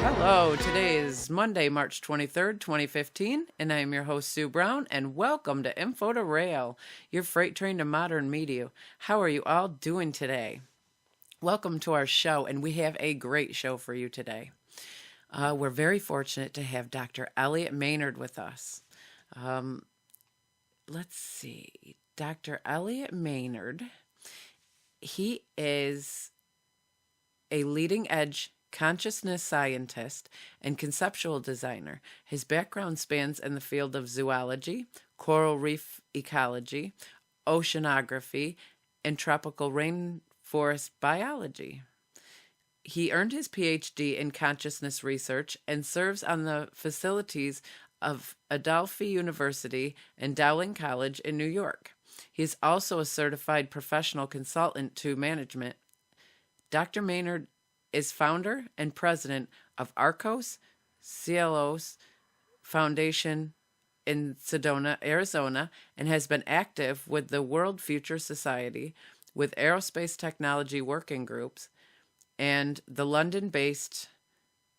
Hello, today is Monday, March 23rd, 2015, and I am your host, Sue Brown, and welcome to Info2Rail, your freight train to modern media. How are you all doing today? Welcome to our show, and we have a great show for you today. We're very fortunate to have Dr. Elliott Maynard with us. Let's see, Dr. Elliott Maynard, he is a leading-edge consciousness scientist and conceptual designer. His background spans in the field of zoology, coral reef ecology, oceanography, and tropical rainforest biology. He earned his PhD in consciousness research and serves on the facilities of Adelphi University and Dowling College in New York. He is also a certified professional consultant to management. Dr. Maynard is founder and president of Arcos Cielos Foundation in Sedona, Arizona, and has been active with the World Future Society, with aerospace technology working groups, and the London-based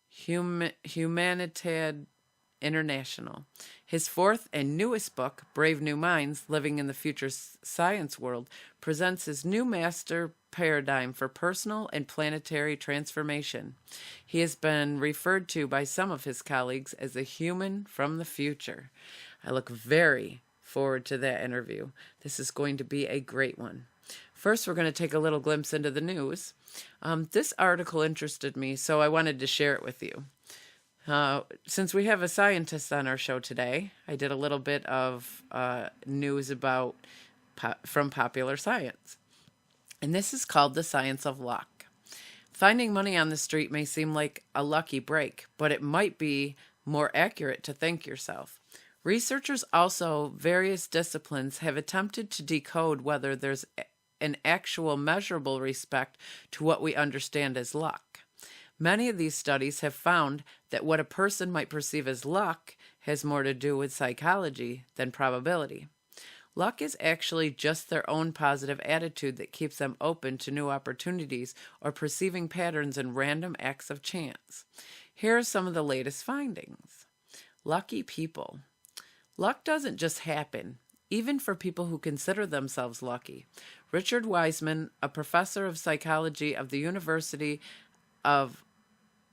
Humanitad International. His fourth and newest book, Brave New Minds, Living in the Future Science World, presents his new master paradigm for personal and planetary transformation. He has been referred to by some of his colleagues as a human from the future. I look very forward to that interview. This is going to be a great one. First, we're going to take a little glimpse into the news. This article interested me, so I wanted to share it with you. Since we have a scientist on our show today, I did a little bit of news about from Popular Science. And this is called The Science of Luck. Finding money on the street may seem like a lucky break, but it might be more accurate to thank yourself. Researchers also various disciplines have attempted to decode whether there's an actual measurable respect to what we understand as luck. Many of these studies have found that what a person might perceive as luck has more to do with psychology than probability. Luck is actually just their own positive attitude that keeps them open to new opportunities or perceiving patterns in random acts of chance. Here are some of the latest findings. Lucky people. Luck doesn't just happen, even for people who consider themselves lucky. Richard Wiseman, a professor of psychology of the University of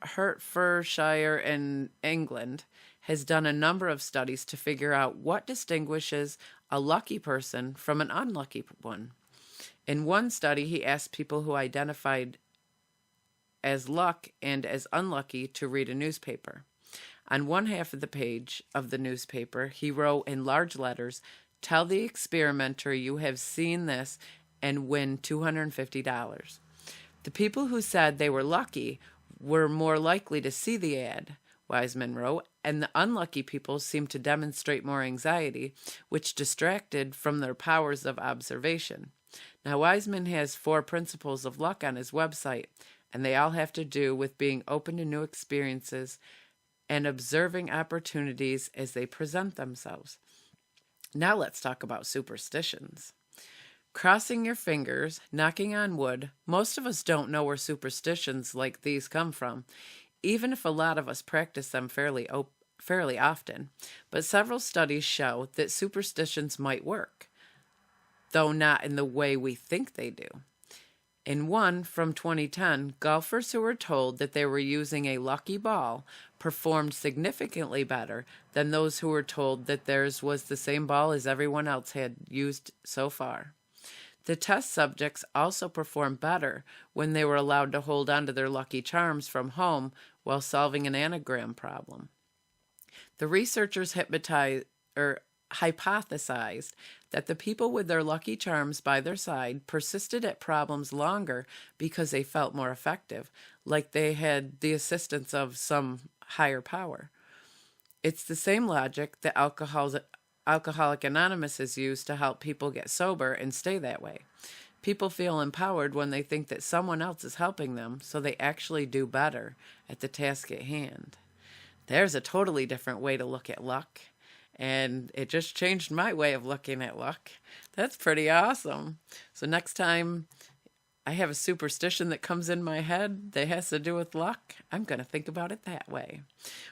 Hertfordshire in England, has done a number of studies to figure out what distinguishes a lucky person from an unlucky one. In one study, he asked people who identified as luck and as unlucky to read a newspaper. On one half of the page of the newspaper, he wrote in large letters, "Tell the experimenter you have seen this and win $250. The people who said they were lucky were more likely to see the ad, Wiseman wrote, and the unlucky people seemed to demonstrate more anxiety, which distracted from their powers of observation. Now, Wiseman has 4 principles of luck on his website, and they all have to do with being open to new experiences and observing opportunities as they present themselves. Now let's talk about superstitions. Crossing your fingers, knocking on wood, most of us don't know where superstitions like these come from, even if a lot of us practice them fairly often. But several studies show that superstitions might work, though not in the way we think they do. In one from 2010, golfers who were told that they were using a lucky ball performed significantly better than those who were told that theirs was the same ball as everyone else had used so far. The test subjects also performed better when they were allowed to hold on to their lucky charms from home while solving an anagram problem. The researchers hypothesized that the people with their lucky charms by their side persisted at problems longer because they felt more effective, like they had the assistance of some higher power. It's the same logic that Alcoholics Anonymous is used to help people get sober and stay that way. People feel empowered when they think that someone else is helping them, so they actually do better at the task at hand. There's a totally different way to look at luck, and it just changed my way of looking at luck. That's pretty awesome. So next time I have a superstition that comes in my head that has to do with luck. I'm going to think about it that way.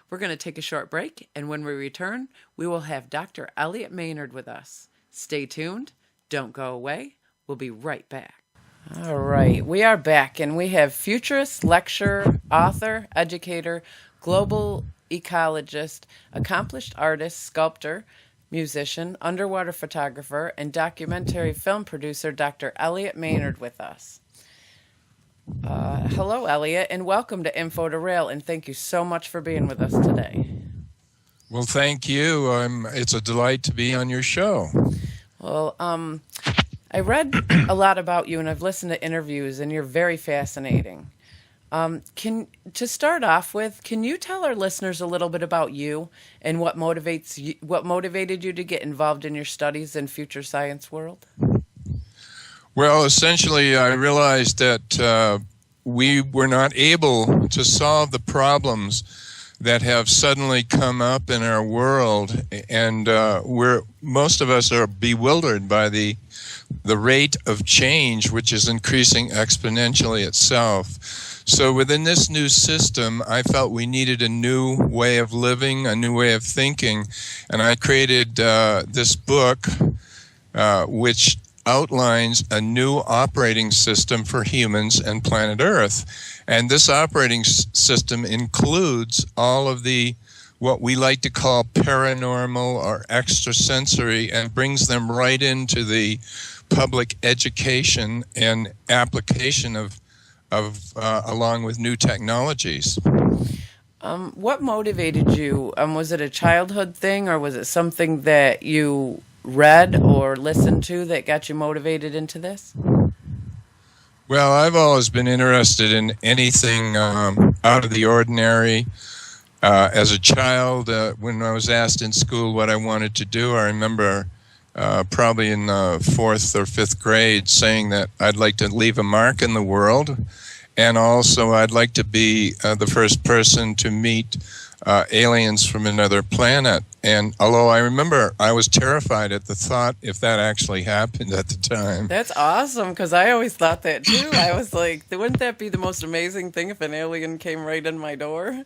We're going to take a short break, and when we return, we will have Dr. Elliott Maynard with us. Stay tuned. Don't go away. We'll be right back. All right, we are back, and we have futurist, lecturer, author, educator, global ecologist, accomplished artist, sculptor, musician, underwater photographer, and documentary film producer Dr. Elliott Maynard with us. Hello, Elliott, and welcome to Info2Rail, and thank you so much for being with us today. Well, thank you. It's a delight to be on your show. Well, I read a lot about you, and I've listened to interviews, and you're very fascinating. To start off with, can you tell our listeners a little bit about you and what motivated you to get involved in your studies in future science world? Well, essentially, I realized that we were not able to solve the problems that have suddenly come up in our world, and most of us are bewildered by the rate of change, which is increasing exponentially itself. So within this new system, I felt we needed a new way of living, a new way of thinking, and I created this book, which outlines a new operating system for humans and planet Earth. And this operating system includes all of what we like to call paranormal or extrasensory, and brings them right into the public education and application of along with new technologies. What motivated you? Was it a childhood thing, or was it something that you read or listened to that got you motivated into this? Well, I've always been interested in anything out of the ordinary. As a child, when I was asked in school what I wanted to do, I remember probably in the 4th or 5th grade saying that I'd like to leave a mark in the world, and also I'd like to be the first person to meet aliens from another planet. And although I remember I was terrified at the thought if that actually happened at the time. That's awesome, because I always thought that too. I was like, wouldn't that be the most amazing thing if an alien came right in my door?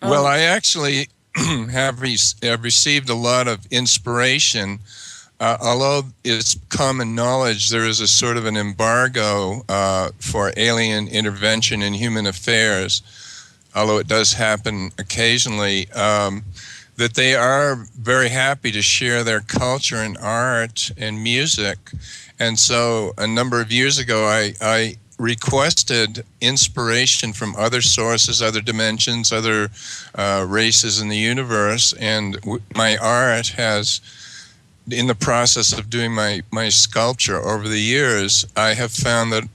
Well, I actually have received a lot of inspiration. Although it's common knowledge, there is a sort of an embargo for alien intervention in human affairs, although it does happen occasionally, that they are very happy to share their culture and art and music. And so a number of years ago, I requested inspiration from other sources, other dimensions, other races in the universe, and my art has, in the process of doing my sculpture over the years, I have found that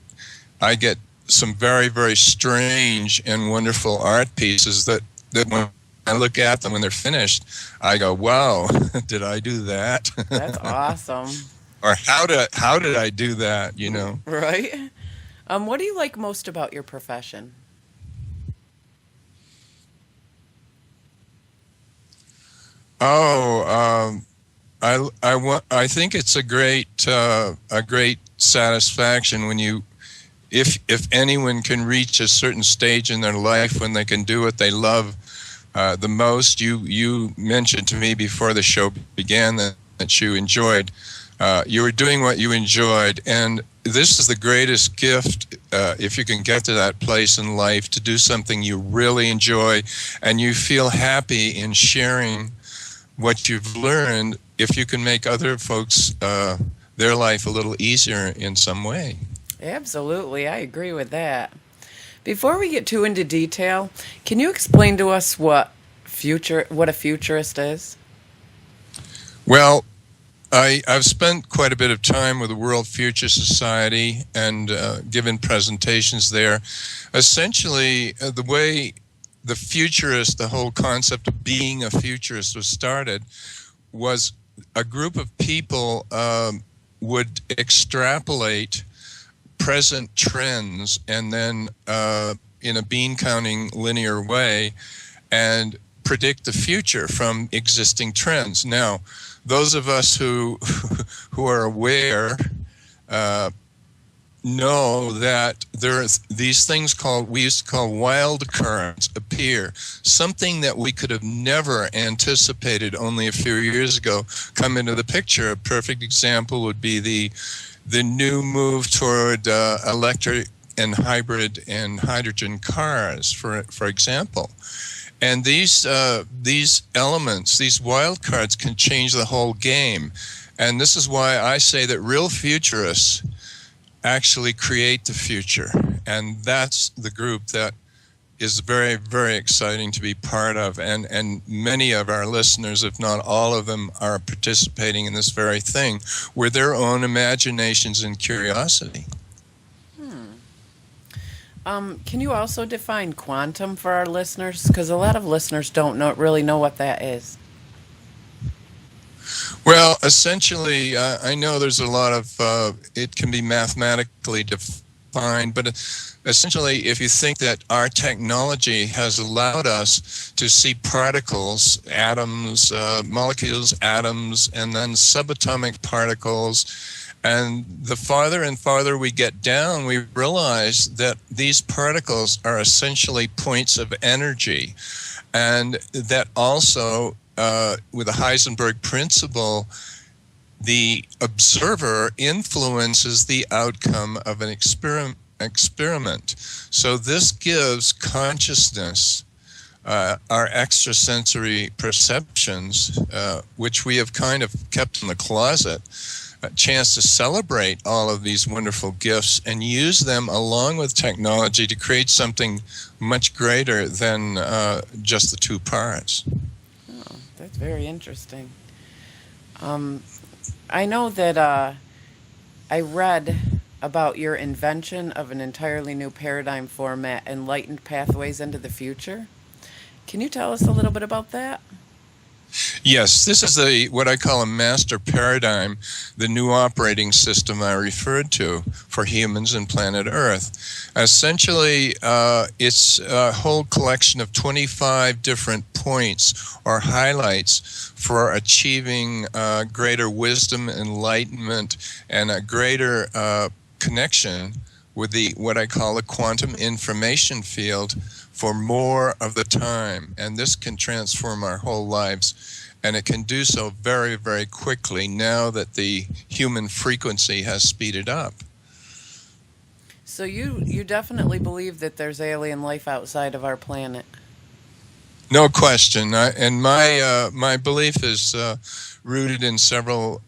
I get some very, very strange and wonderful art pieces that when I look at them when they're finished, I go, wow, did I do that? That's awesome. Or how did I do that, you know? Right? What do you like most about your profession? Oh, I think it's a great satisfaction when if anyone can reach a certain stage in their life when they can do what they love the most. You mentioned to me before the show began that you enjoyed. You were doing what you enjoyed, and this is the greatest gift if you can get to that place in life to do something you really enjoy, and you feel happy in sharing what you've learned. If you can make other folks their life a little easier in some way. Absolutely, I agree with that. Before we get too into detail, can you explain to us what a futurist is? Well, I've spent quite a bit of time with the World Future Society and given presentations there. Essentially, the way the futurist, the whole concept of being a futurist was started, was a group of people would extrapolate present trends and then in a bean counting linear way and predict the future from existing trends. Now, those of us who are aware know that there's these things we used to call wild cards appear, something that we could have never anticipated only a few years ago come into the picture. A perfect example would be the new move toward electric and hybrid and hydrogen cars, for example. And these elements, these wild cards, can change the whole game. And this is why I say that real futurists actually create the future. And that's the group that is very, very exciting to be part of. And many of our listeners, if not all of them, are participating in this very thing with their own imaginations and curiosity. Can you also define quantum for our listeners? Because a lot of listeners don't really know what that is. Well, essentially, I know there's a lot of, it can be mathematically defined, but essentially, if you think that our technology has allowed us to see particles, atoms, molecules, atoms, and then subatomic particles, and the farther and farther we get down, we realize that these particles are essentially points of energy, and that also, with the Heisenberg principle, the observer influences the outcome of an experiment. So this gives consciousness, our extrasensory perceptions, which we have kind of kept in the closet, a chance to celebrate all of these wonderful gifts and use them along with technology to create something much greater than just the two parts. Oh, that's very interesting. I know that I read about your invention of an entirely new paradigm format, enlightened pathways into the future. Can you tell us a little bit about that? Yes, this is what I call a master paradigm, the new operating system I referred to for humans and planet Earth. Essentially, it's a whole collection of 25 different points or highlights for achieving greater wisdom, enlightenment, and a greater connection with what I call the quantum information field for more of the time. And this can transform our whole lives. And it can do so very, very quickly now that the human frequency has speeded up. So you definitely believe that there's alien life outside of our planet? No question. And my belief is rooted in several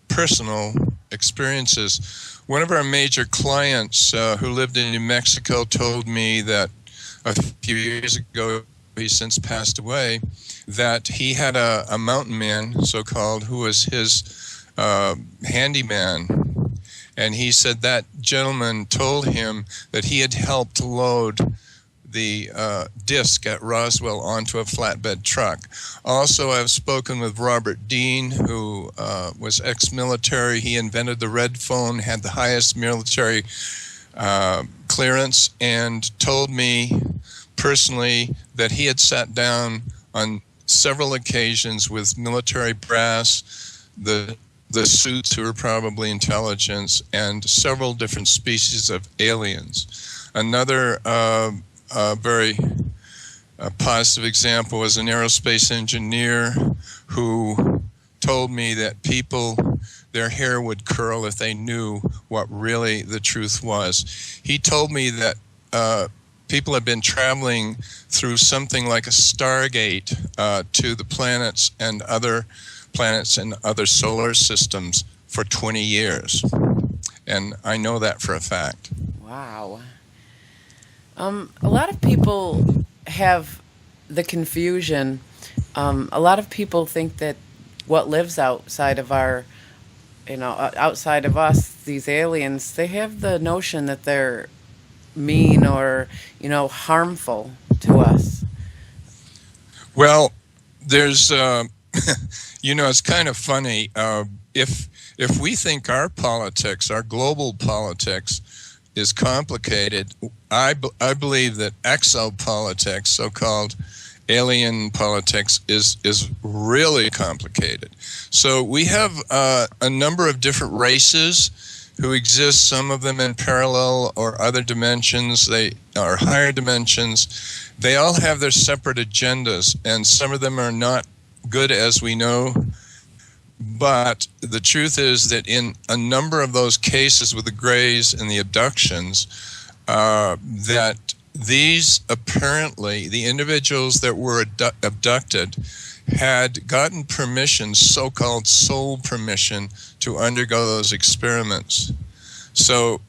personal experiences. One of our major clients who lived in New Mexico told me that a few years ago, he's since passed away, that he had a mountain man, so-called, who was his handyman. And he said that gentleman told him that he had helped load the disc at Roswell onto a flatbed truck. Also, I've spoken with Robert Dean, who was ex-military. He invented the red phone, had the highest military clearance, and told me personally that he had sat down on several occasions with military brass, the suits who were probably intelligence, and several different species of aliens. Another very positive example was an aerospace engineer who told me that people, their hair would curl if they knew what really the truth was. He told me that people have been traveling through something like a Stargate to the planets and other solar systems for 20 years. And I know that for a fact. Wow. A lot of people have the confusion. A lot of people think that what lives outside of our, outside of us, these aliens, they have the notion that they're mean or, harmful to us. Well, there's, it's kind of funny. If we think our politics, our global politics, is complicated, I believe that exopolitics, so-called alien politics is really complicated. So we have a number of different races who exist, some of them in parallel or other dimensions, they are higher dimensions. They all have their separate agendas, and some of them are not good, as we know. But the truth is that in a number of those cases with the Greys and the abductions, that these apparently, the individuals that were abducted had gotten permission, so-called soul permission, to undergo those experiments. So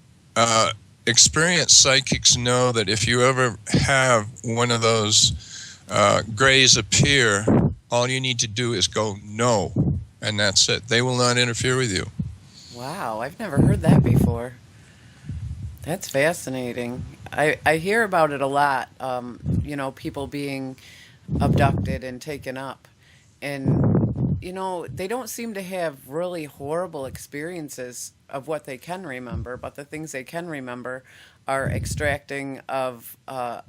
experienced psychics know that if you ever have one of those Greys appear, all you need to do is go no, and that's it. They will not interfere with you. Wow, I've never heard that before. That's fascinating. I hear about it a lot, you know, people being abducted and taken up. And, you know, they don't seem to have really horrible experiences of what they can remember, but the things they can remember are extracting of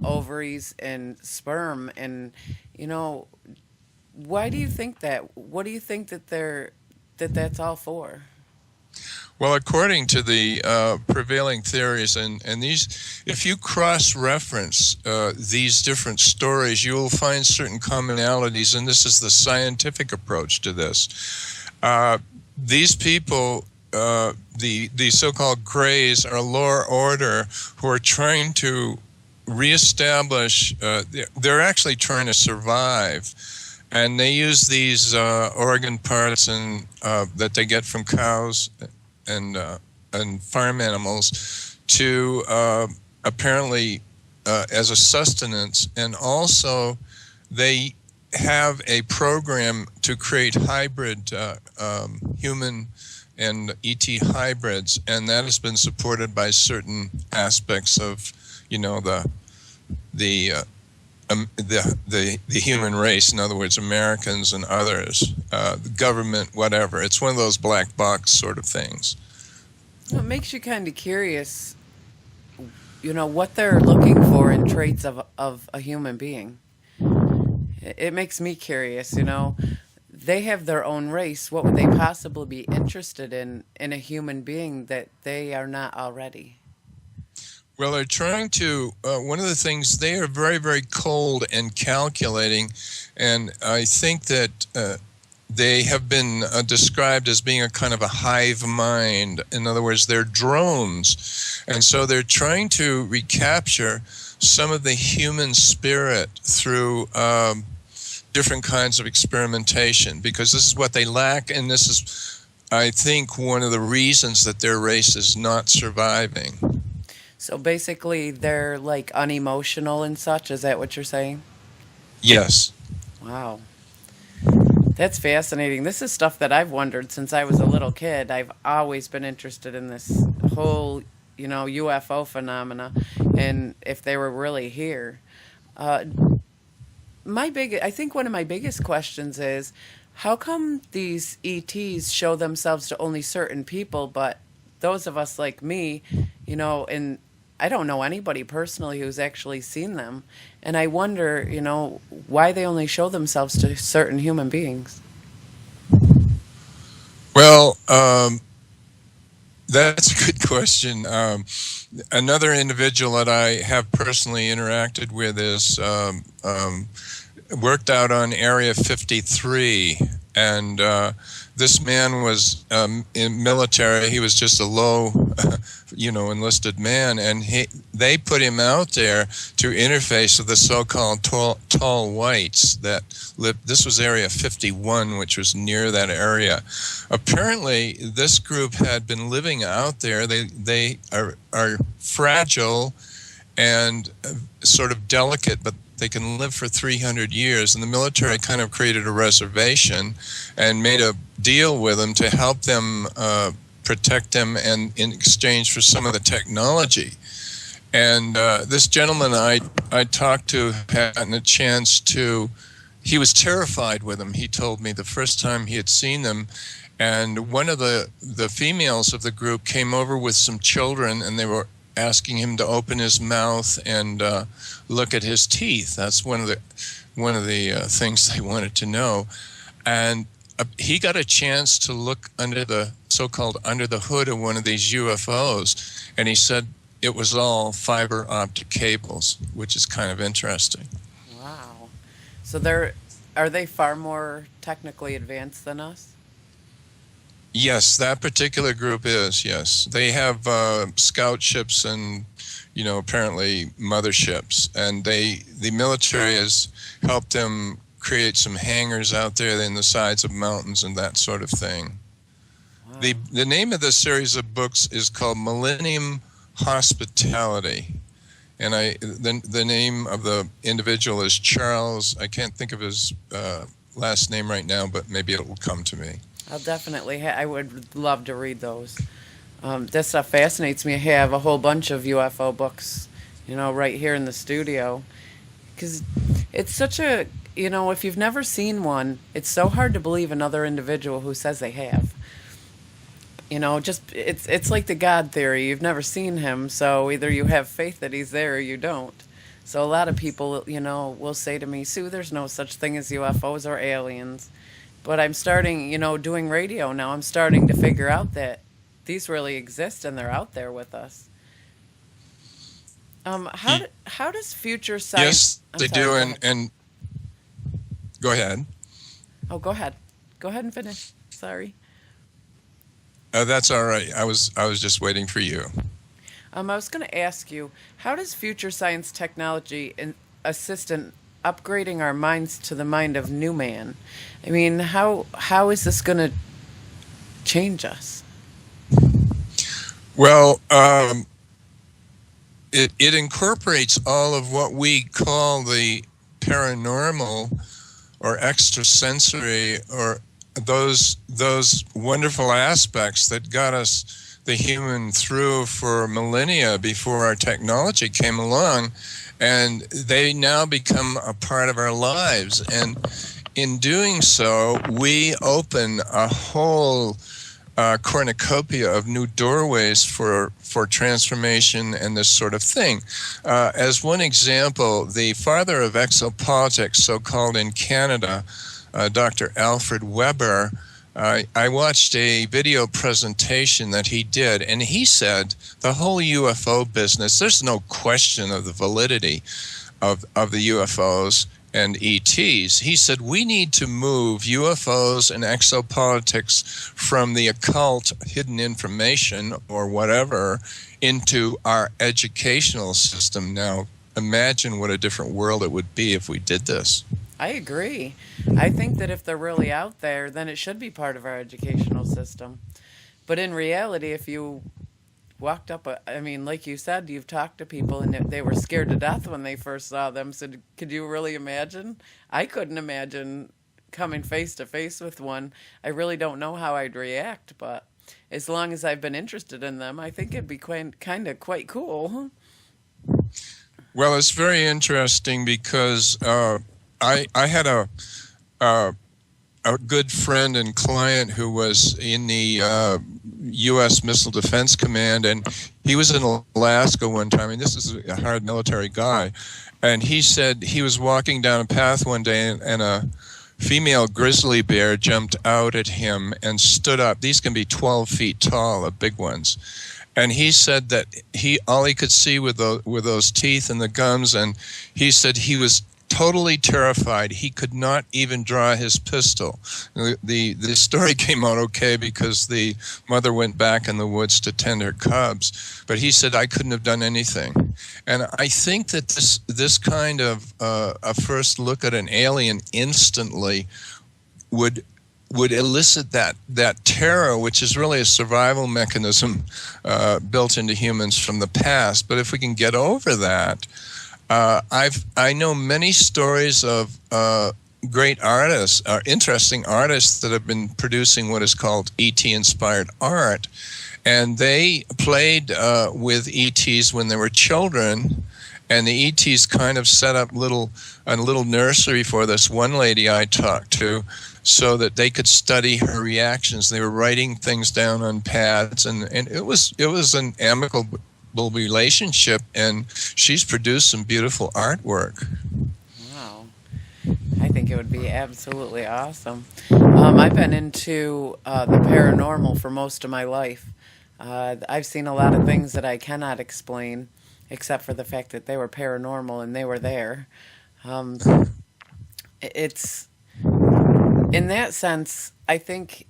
ovaries and sperm. And, you know, why do you think that? What do you think that that's all for? Well, according to the prevailing theories, and these, if you cross-reference these different stories, you will find certain commonalities, and this is the scientific approach to this. These people, the so-called Greys, are a lower order who are trying to reestablish, they're actually trying to survive. And they use these organ parts and that they get from cows and farm animals to apparently as a sustenance, and also they have a program to create hybrid human and ET hybrids, and that has been supported by certain aspects of, you know, the human race, in other words, Americans and others, the government, whatever. It's one of those black box sort of things. Well, it makes you kind of curious, you know, what they're looking for in traits of a human being. It makes me curious, you know. They have their own race. What would they possibly be interested in a human being that they are not already? Well, they're trying to, one of the things, they are very, very cold and calculating, and I think that they have been described as being a kind of a hive mind. In other words, they're drones, and so they're trying to recapture some of the human spirit through different kinds of experimentation, because this is what they lack, and this is, I think, one of the reasons that their race is not surviving. So basically, they're like unemotional and such. Is that what you're saying? Yes. Wow. That's fascinating. This is stuff that I've wondered since I was a little kid. I've always been interested in this whole, you know, UFO phenomena and if they were really here. I think one of my biggest questions is, how come these ETs show themselves to only certain people, but those of us like me, you know, and I don't know anybody personally who's actually seen them. And I wonder, you know, why they only show themselves to certain human beings. Well, that's a good question. Another individual that I have personally interacted with is worked out on Area 53, and this man was in military. He was just a low, enlisted man, and they put him out there to interface with the so-called tall whites that lived. This was Area 51, which was near that area. Apparently, this group had been living out there. They are fragile and sort of delicate, but they can live for 300 years, and the military kind of created a reservation and made a deal with them to help them protect them, and in exchange for some of the technology. And this gentleman I talked to had a chance to, he was terrified with them. He told me the first time he had seen them, and one of the females of the group came over with some children, and they were asking him to open his mouth and look at his teeth. That's one of the things they wanted to know. And he got a chance to look under the so-called under the hood of one of these UFOs, and he said it was all fiber optic cables, which is kind of interesting. Wow. So are they far more technically advanced than us? Yes, that particular group is, yes. They have scout ships and, apparently motherships. And the military has helped them create some hangars out there in the sides of mountains and that sort of thing. Wow. The name of this series of books is called Millennium Hospitality. And the name of the individual is Charles. I can't think of his last name right now, but maybe it will come to me. I'll definitely. I would love to read those. This stuff fascinates me. I have a whole bunch of UFO books, right here in the studio, because it's such a, if you've never seen one, it's so hard to believe another individual who says they have. It's like the God theory. You've never seen him, so either you have faith that he's there or you don't. So a lot of people, will say to me, Sue, there's no such thing as UFOs or aliens. But I'm starting, doing radio now. I'm starting to figure out that these really exist and they're out there with us. How does future science? Yes, they do, and go ahead. Oh, go ahead. Go ahead and finish. Sorry. That's all right. I was just waiting for you. I was going to ask you, how does future science technology assist in upgrading our minds to the mind of new man? I mean, how is this going to change us? Well, it incorporates all of what we call the paranormal or extrasensory, or those wonderful aspects that got us, the human, through for millennia before our technology came along, and they now become a part of our lives. And in doing so, we open a whole cornucopia of new doorways for transformation and this sort of thing. As one example, the father of exopolitics, so-called in Canada, Dr. Alfred Weber, I watched a video presentation that he did, and he said the whole UFO business, there's no question of the validity of the UFOs and ETs. He said we need to move UFOs and exopolitics from the occult, hidden information or whatever into our educational system. Now, imagine what a different world it would be if we did this. I agree. I think that if they're really out there, then it should be part of our educational system. But in reality, if you walked up, like you said, you've talked to people and they were scared to death when they first saw them. So could you really imagine? I couldn't imagine coming face to face with one. I really don't know how I'd react, but as long as I've been interested in them, I think it'd be quite cool. Well, it's very interesting because I had a good friend and client who was in the U.S. Missile Defense Command, and he was in Alaska one time, and this is a hard military guy, and he said he was walking down a path one day, and a female grizzly bear jumped out at him and stood up. These can be 12 feet tall, the big ones. And he said that all he could see with those teeth and the gums, and he said he was totally terrified. He could not even draw his pistol. The story came out okay because the mother went back in the woods to tend her cubs, but he said I couldn't have done anything. And I think that this kind of a first look at an alien instantly would elicit that terror, which is really a survival mechanism built into humans from the past. But if we can get over that, I know many stories of great artists, interesting artists that have been producing what is called ET-inspired art, and they played with ETs when they were children, and the ETs kind of set up a little nursery for this one lady I talked to, so that they could study her reactions. They were writing things down on pads, and it was an amicable relationship, and she's produced some beautiful artwork. Wow. I think it would be absolutely awesome. I've been into the paranormal for most of my life. I've seen a lot of things that I cannot explain, except for the fact that they were paranormal and they were there. Um, it's in that sense. I think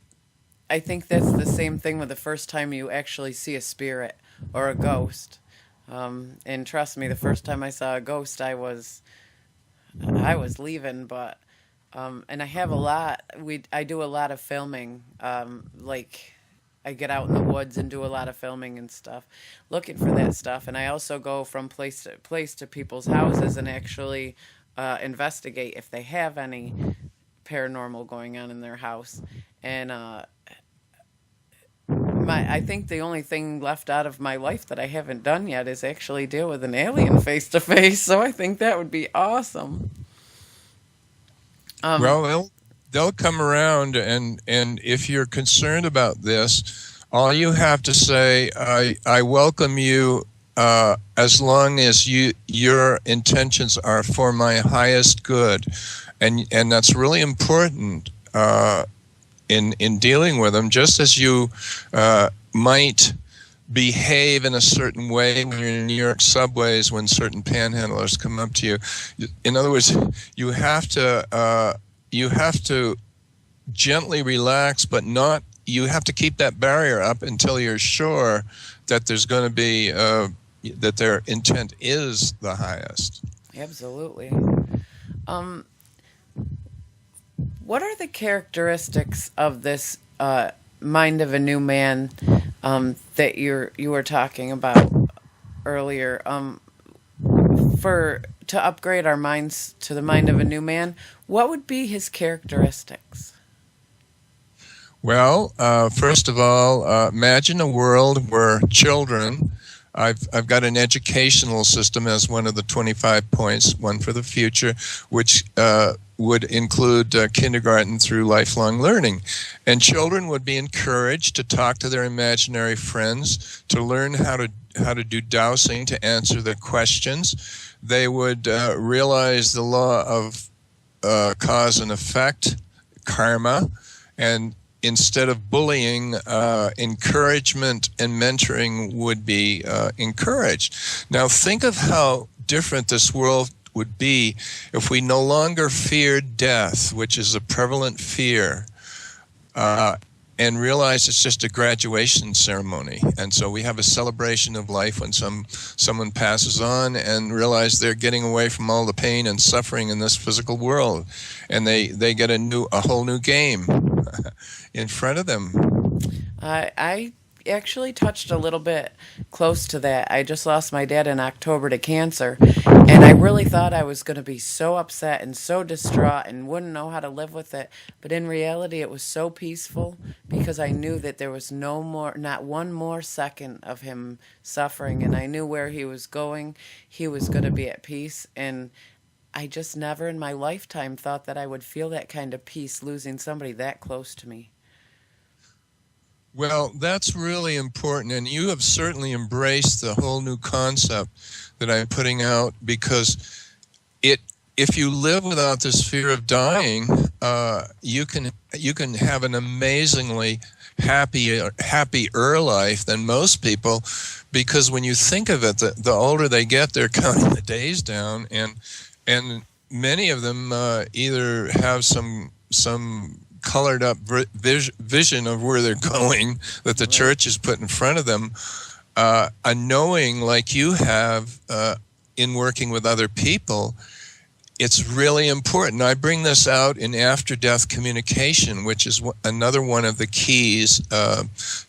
that's the same thing with the first time you actually see a spirit or a ghost. And trust me, the first time I saw a ghost, I was leaving, but and I have a lot. I do a lot of filming. Like I get out in the woods and do a lot of filming and stuff, looking for that stuff. And I also go from place to place to people's houses and actually investigate if they have any paranormal going on in their house. And I think the only thing left out of my life that I haven't done yet is actually deal with an alien face to face. So I think that would be awesome. Well, they'll come around, and if you're concerned about this, all you have to say, I welcome you, as long as your intentions are for my highest good, and that's really important in dealing with them. Just as you might behave in a certain way when you're in New York subways when certain panhandlers come up to you. In other words, you have to gently relax, but not. You have to keep that barrier up until you're sure that there's going to be that their intent is the highest. Absolutely. What are the characteristics of this mind of a new man that you were talking about earlier? To upgrade our minds to the mind of a new man, what would be his characteristics? Well, first of all, imagine a world where children. I've got an educational system as one of the 25 points, one for the future, which would include kindergarten through lifelong learning. And children would be encouraged to talk to their imaginary friends, to learn how to do dowsing, to answer their questions. They would realize the law of cause and effect, karma, and instead of bullying, encouragement and mentoring would be encouraged. Now think of how different this world would be if we no longer feared death, which is a prevalent fear, and realize it's just a graduation ceremony. And so we have a celebration of life when someone passes on, and realize they're getting away from all the pain and suffering in this physical world, and they get a whole new game in front of them. I actually touched a little bit close to that. I just lost my dad in October to cancer, and I really thought I was going to be so upset and so distraught and wouldn't know how to live with it. But in reality, it was so peaceful because I knew that there was not one more second of him suffering, and I knew where he was going. He was going to be at peace, and I just never in my lifetime thought that I would feel that kind of peace losing somebody that close to me. Well, that's really important, and you have certainly embraced the whole new concept that I'm putting out, because if you live without this fear of dying, you can have an amazingly happier life than most people, because when you think of it, the older they get, they're counting the days down, and many of them either have some colored up vision of where they're going that the church has put in front of them. A knowing like you have in working with other people, it's really important. I bring this out in after-death communication, which is another one of the keys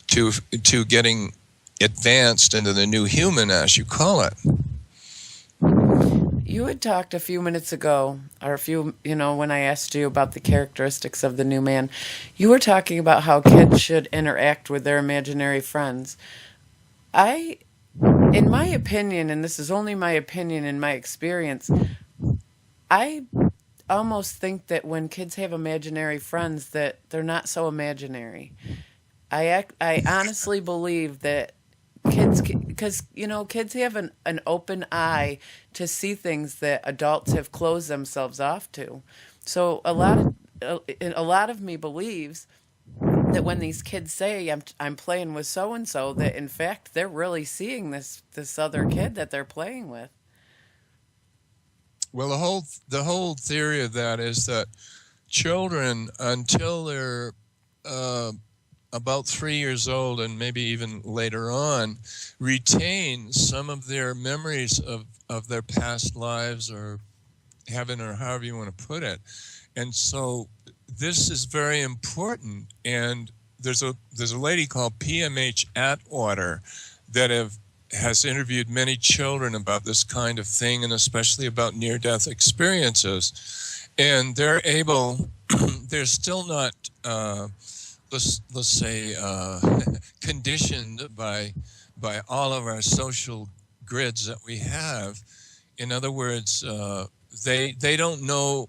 to getting advanced into the new human, as you call it. You had talked a few minutes ago, or when I asked you about the characteristics of the new man, you were talking about how kids should interact with their imaginary friends. In my opinion, and this is only my opinion and my experience, I almost think that when kids have imaginary friends that they're not so imaginary. I honestly believe that kids because, kids have an open eye to see things that adults have closed themselves off to. So a lot of me believes that when these kids say I'm playing with so and so, that in fact they're really seeing this other kid that they're playing with. Well, the whole theory of that is that children, until they're about 3 years old and maybe even later on, retain some of their memories of their past lives or heaven, or however you want to put it. And so this is very important. And there's a lady called PMH Atwater that has interviewed many children about this kind of thing, and especially about near-death experiences. And they're still not, let's say, conditioned by all of our social grids that we have. In other words, they don't know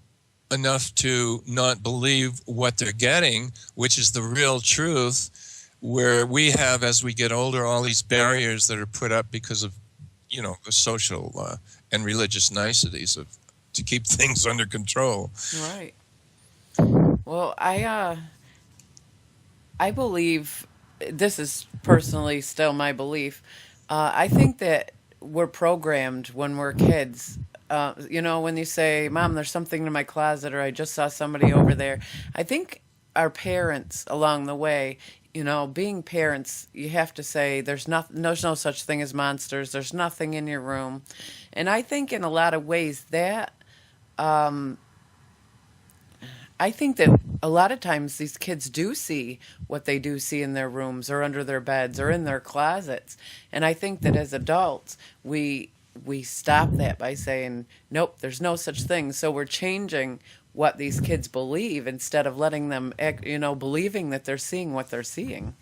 enough to not believe what they're getting, which is the real truth, where we have, as we get older, all these barriers that are put up because of, the social and religious niceties to keep things under control. Right. Well, I believe, this is personally still my belief, I think that we're programmed when we're kids. When you say, Mom, there's something in my closet, or I just saw somebody over there. I think our parents along the way, being parents, you have to say there's no such thing as monsters. There's nothing in your room. And I think in a lot of ways that, I think that a lot of times these kids do see what they do see in their rooms or under their beds or in their closets. And I think that as adults, we stop that by saying, nope, there's no such thing. So we're changing what these kids believe instead of letting them, believing that they're seeing what they're seeing.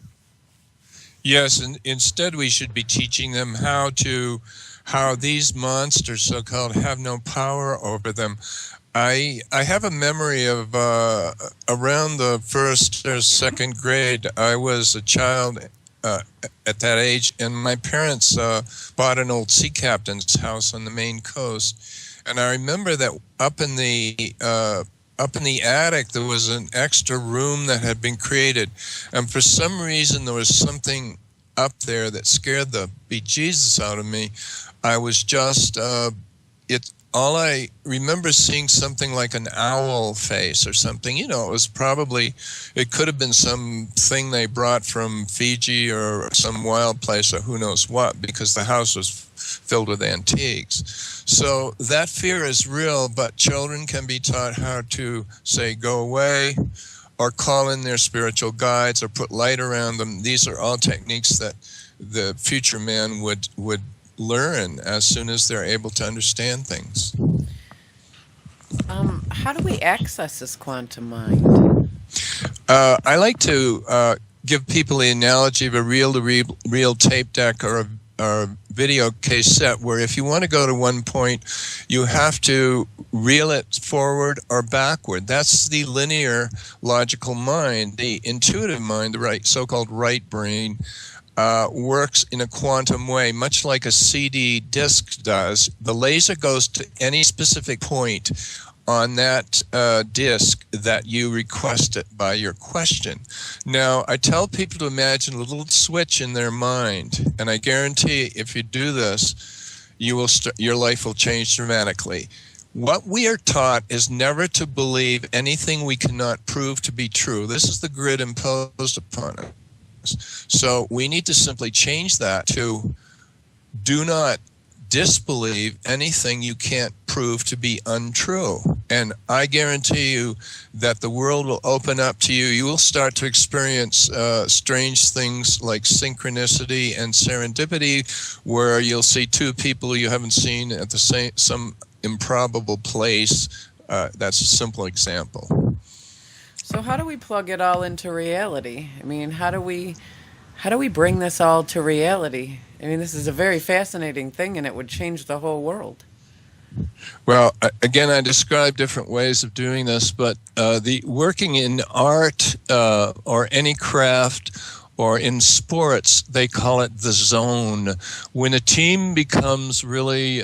Yes, and instead we should be teaching them how these monsters, so-called, have no power over them. I have a memory of around the first or second grade. I was a child at that age, and my parents bought an old sea captain's house on the Maine coast, and I remember that up in the attic there was an extra room that had been created, and for some reason there was something up there that scared the bejesus out of me. I was just all I remember seeing something like an owl face or something. It could have been something they brought from Fiji or some wild place or who knows what, because the house was filled with antiques. So that fear is real, but children can be taught how to say, go away, or call in their spiritual guides, or put light around them. These are all techniques that the future man would learn as soon as they're able to understand things. How do we access this quantum mind? I like to give people the analogy of a reel-to-reel tape deck or a video cassette, where if you want to go to one point, you have to reel it forward or backward. That's the linear, logical mind. The intuitive mind, the so-called right brain, works in a quantum way, much like a CD disc does. The laser goes to any specific point on that disc that you requested by your question. Now, I tell people to imagine a little switch in their mind, and I guarantee if you do this, your life will change dramatically. What we are taught is never to believe anything we cannot prove to be true. This is the grid imposed upon us. So we need to simply change that to do not disbelieve anything you can't prove to be untrue. And I guarantee you that the world will open up to you. You will start to experience strange things like synchronicity and serendipity, where you'll see two people you haven't seen at some improbable place. That's a simple example. So how do we plug it all into reality? I mean, how do we bring this all to reality? I mean, this is a very fascinating thing, and it would change the whole world. Well, again, I describe different ways of doing this, but the working in art or any craft or in sports, they call it the zone. When a team becomes really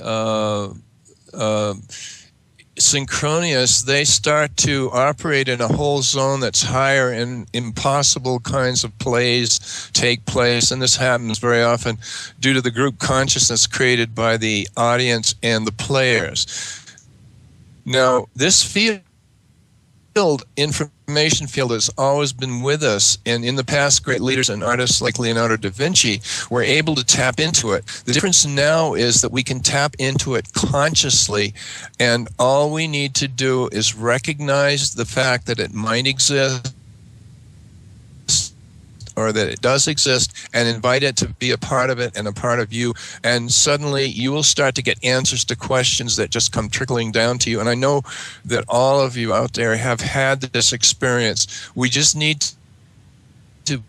synchronous, they start to operate in a whole zone that's higher, and impossible kinds of plays take place. And this happens very often due to the group consciousness created by the audience and the players. Now, this information field has always been with us, and in the past, great leaders and artists like Leonardo da Vinci were able to tap into it. The difference now is that we can tap into it consciously, and all we need to do is recognize the fact that it might exist, or that it does exist, and invite it to be a part of it and a part of you. And suddenly you will start to get answers to questions that just come trickling down to you. And I know that all of you out there have had this experience. We just need to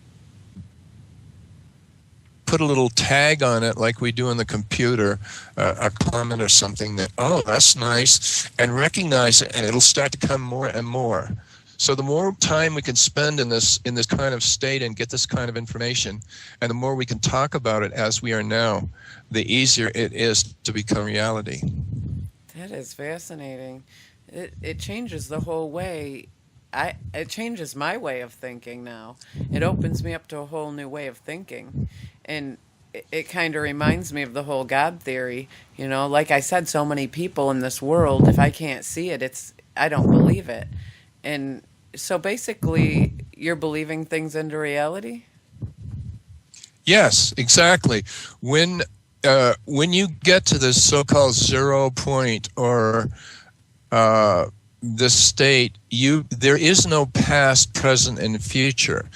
put a little tag on it like we do in the computer, a comment or something that, oh, that's nice, and recognize it, and it'll start to come more and more. So the more time we can spend in this kind of state and get this kind of information, and the more we can talk about it as we are now, the easier it is to become reality. That is fascinating. It changes the whole way. It changes my way of thinking now. It opens me up to a whole new way of thinking. And it kind of reminds me of the whole God theory. You know, like I said, so many people in this world, if I can't see it, I don't believe it. And so basically, you're believing things into reality? Yes, exactly. When you get to this so-called 0 point, or this state, there is no past, present, and future.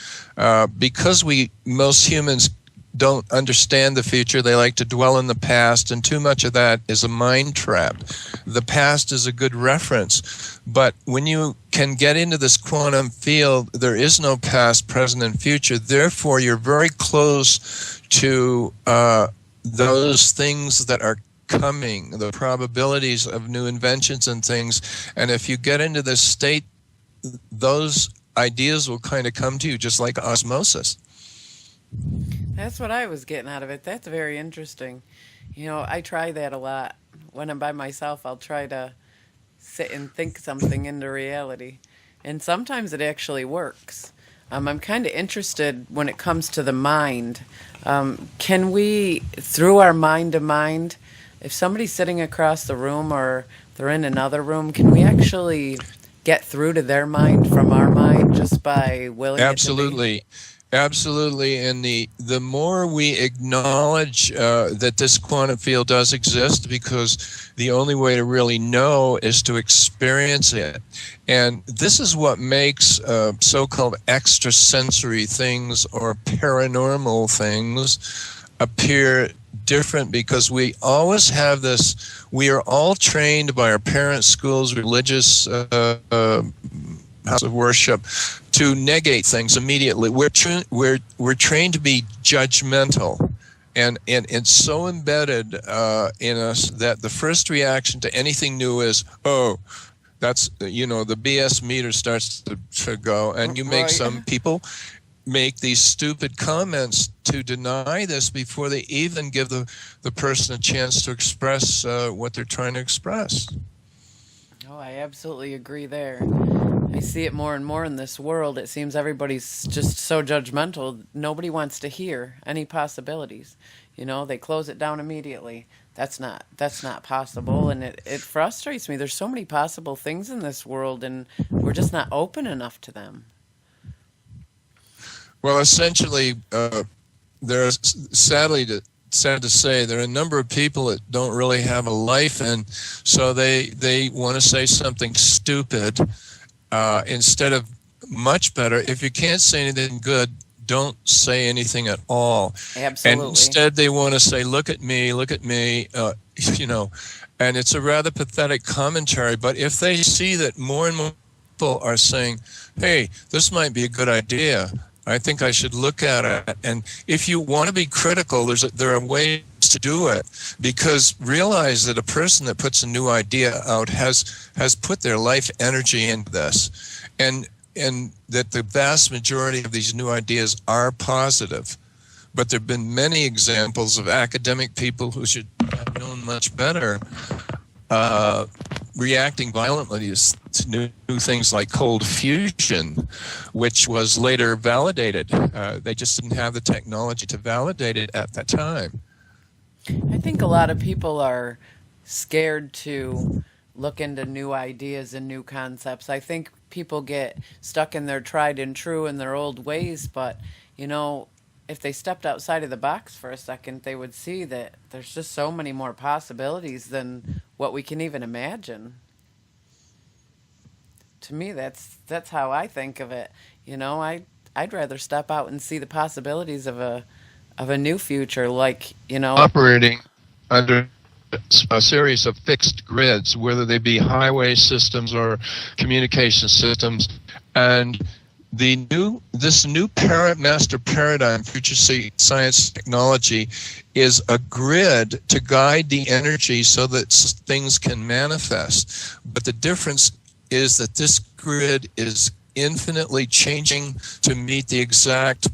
Because most humans don't understand the future, they like to dwell in the past, and too much of that is a mind trap. The past is a good reference, but when you can get into this quantum field, there is no past, present, and future. Therefore, you're very close to those things that are coming, the probabilities of new inventions and things. And if you get into this state, those ideas will kind of come to you just like osmosis. That's what I was getting out of it. That's very interesting. You know, I try that a lot. When I'm by myself, I'll try to sit and think something into reality. And sometimes it actually works. I'm kind of interested when it comes to the mind. Can we, through our mind to mind, if somebody's sitting across the room or they're in another room, can we actually get through to their mind from our mind just by willing Absolutely. it to be? Absolutely, and the more we acknowledge that this quantum field does exist, because the only way to really know is to experience it. And this is what makes so-called extrasensory things or paranormal things appear different, because we always have this, we are all trained by our parents, schools, religious house of worship to negate things immediately. We're trained to be judgmental, and it's so embedded in us that the first reaction to anything new is, oh, that's, the BS meter starts to go, and you make some people make these stupid comments to deny this before they even give the person a chance to express what they're trying to express. Oh, I absolutely agree there. I see it more and more in this world. It seems everybody's just so judgmental. Nobody wants to hear any possibilities. They close it down immediately. That's not possible, and it frustrates me. There's so many possible things in this world, and we're just not open enough to them. Well, essentially, there's sad to say, there are a number of people that don't really have a life, and so they want to say something stupid instead of much better. If you can't say anything good, don't say anything at all. Absolutely. And instead they want to say, look at me, and it's a rather pathetic commentary. But if they see that more and more people are saying, hey, this might be a good idea, I think I should look at it. And if you want to be critical, there are ways to do it, because realize that a person that puts a new idea out has put their life energy into this. And and that the vast majority of these new ideas are positive. But there have been many examples of academic people who should have known much better reacting violently to new things like cold fusion, which was later validated. They just didn't have the technology to validate it at that time. I think a lot of people are scared to look into new ideas and new concepts. I think people get stuck in their tried and true and their old ways, but, you know, if they stepped outside of the box for a second, they would see that there's just so many more possibilities than what we can even imagine. To me, that's how I think of it. You know, I'd rather step out and see the possibilities of a new future, like, you know, operating under a series of fixed grids, whether they be highway systems or communication systems, and this new master paradigm, future science technology, is a grid to guide the energy so that things can manifest. But the difference is that this grid is infinitely changing to meet the exact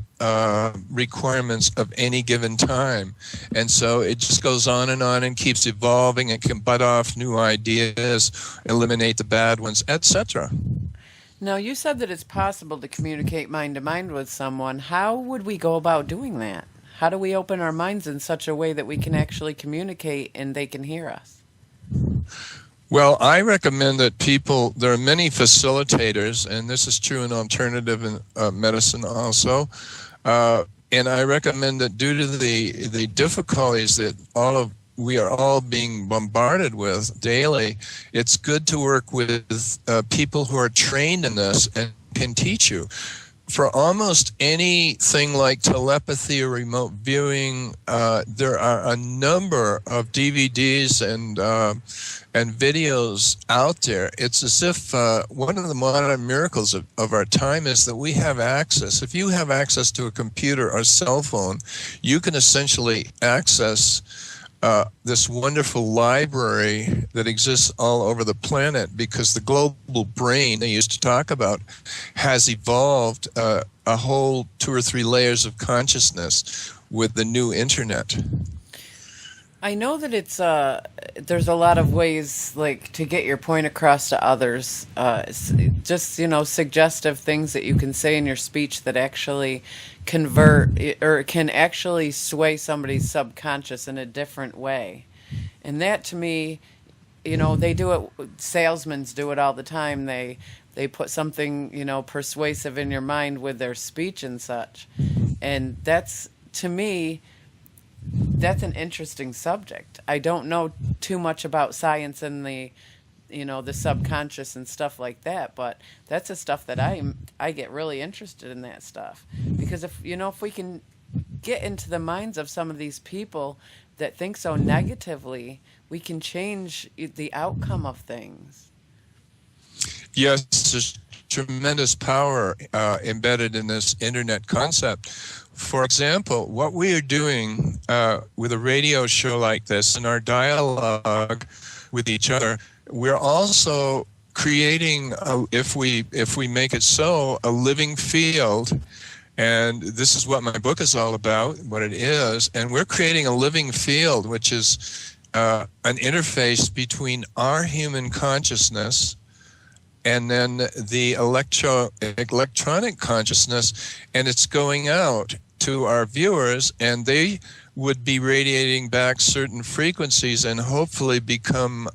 requirements of any given time. And so it just goes on and keeps evolving and can butt off new ideas, eliminate the bad ones, etc. Now, you said that it's possible to communicate mind to mind with someone. How would we go about doing that? How do we open our minds in such a way that we can actually communicate and they can hear us? Well, I recommend that there are many facilitators, and this is true in alternative medicine also, and I recommend that due to the difficulties that we are all being bombarded with daily, it's good to work with people who are trained in this and can teach you. For almost anything like telepathy or remote viewing, there are a number of DVDs and videos out there. It's as if one of the modern miracles of our time is that we have access. If you have access to a computer or cell phone, you can essentially access this wonderful library that exists all over the planet, because the global brain they used to talk about has evolved a whole 2 or 3 layers of consciousness with the new internet. I know that there's a lot of ways, like, to get your point across to others. Just, you know, suggestive things that you can say in your speech that actually convert or can actually sway somebody's subconscious in a different way. And that, to me, you know, they do it. Salesmen do it all the time. They put something, you know, persuasive in your mind with their speech and such. And that's, to me, that's an interesting subject. I don't know too much about science and the subconscious and stuff like that, but that's the stuff that I get really interested in, that stuff. Because if we can get into the minds of some of these people that think so negatively, we can change the outcome of things. Yes, there's tremendous power embedded in this internet concept. For example, what we are doing with a radio show like this and our dialogue with each other, we're also creating, if we make it so, a living field. And this is what my book is all about, what it is. And we're creating a living field, which is an interface between our human consciousness and then the electronic consciousness, and it's going out to our viewers, and they would be radiating back certain frequencies and hopefully become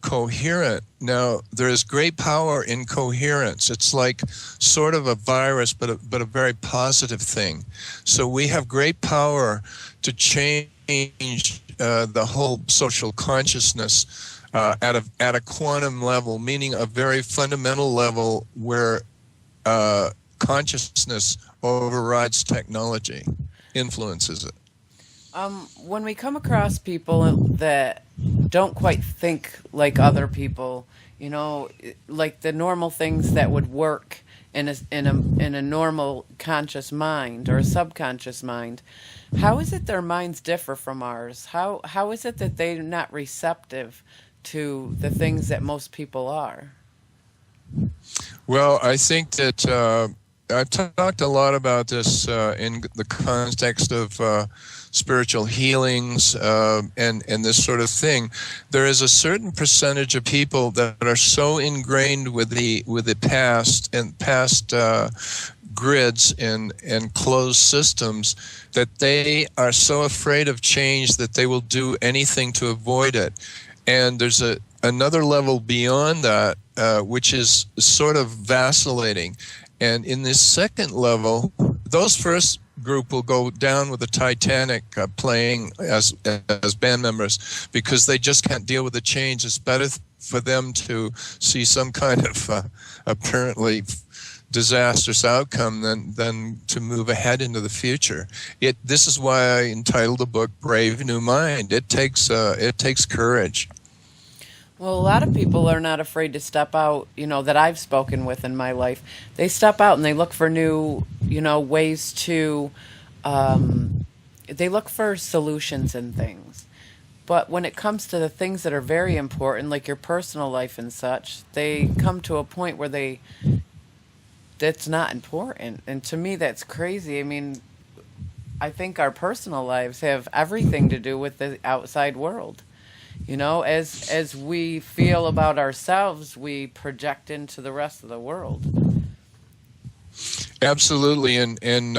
coherent. Now, there is great power in coherence. It's like sort of a virus, but a very positive thing. So we have great power to change the whole social consciousness at a quantum level, meaning a very fundamental level where consciousness overrides technology, influences it. When we come across people that don't quite think like other people, you know, like the normal things that would work in a normal conscious mind or a subconscious mind, how is it their minds differ from ours? How is it that they're not receptive to the things that most people are? Well, I think that I've talked a lot about this in the context of spiritual healings and this sort of thing. There is a certain percentage of people that are so ingrained with the past and past grids and closed systems that they are so afraid of change that they will do anything to avoid it. And there's another level beyond that, which is sort of vacillating. And in this second level, those first group will go down with the Titanic playing as band members because they just can't deal with the change. It's better for them to see some kind of apparently disastrous outcome than to move ahead into the future. This is why I entitled the book "Brave New Mind." It takes courage. Well, a lot of people are not afraid to step out, that I've spoken with in my life. They step out and they look for new, ways to, they look for solutions and things. But when it comes to the things that are very important, like your personal life and such, they come to a point where that's not important. And to me, that's crazy. I mean, I think our personal lives have everything to do with the outside world. As we feel about ourselves, we project into the rest of the world. Absolutely, and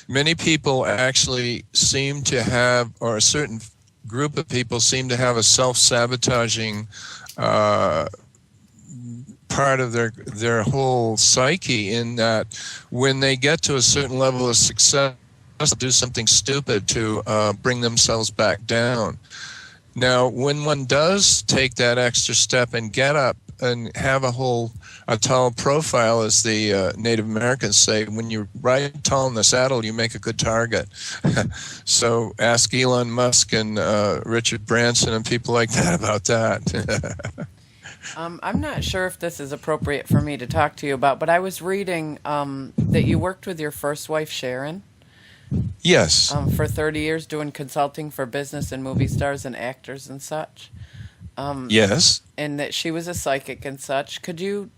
many people actually seem to have, or a certain group of people seem to have a self-sabotaging part of their whole psyche, in that when they get to a certain level of success, they'll do something stupid to bring themselves back down. Now, when one does take that extra step and get up and have a tall profile, as the Native Americans say, when you ride tall in the saddle, you make a good target. So ask Elon Musk and Richard Branson and people like that about that. I'm not sure if this is appropriate for me to talk to you about, but I was reading that you worked with your first wife, Sharon. Yes. For 30 years doing consulting for business and movie stars and actors and such. Yes. And that she was a psychic and such. Would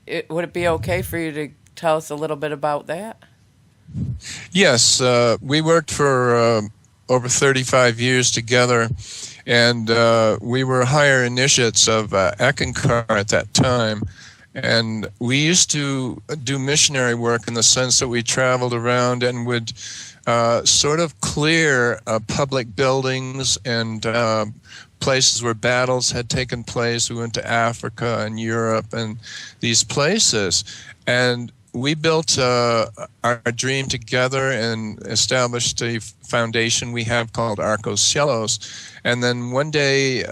it be okay for you to tell us a little bit about that? Yes. We worked for over 35 years together, and we were higher initiates of Eckankar at that time. And we used to do missionary work in the sense that we traveled around and would sort of clear public buildings and places where battles had taken place. We went to Africa and Europe and these places. And we built our dream together and established a foundation we have called Arcos Cielos. And then one day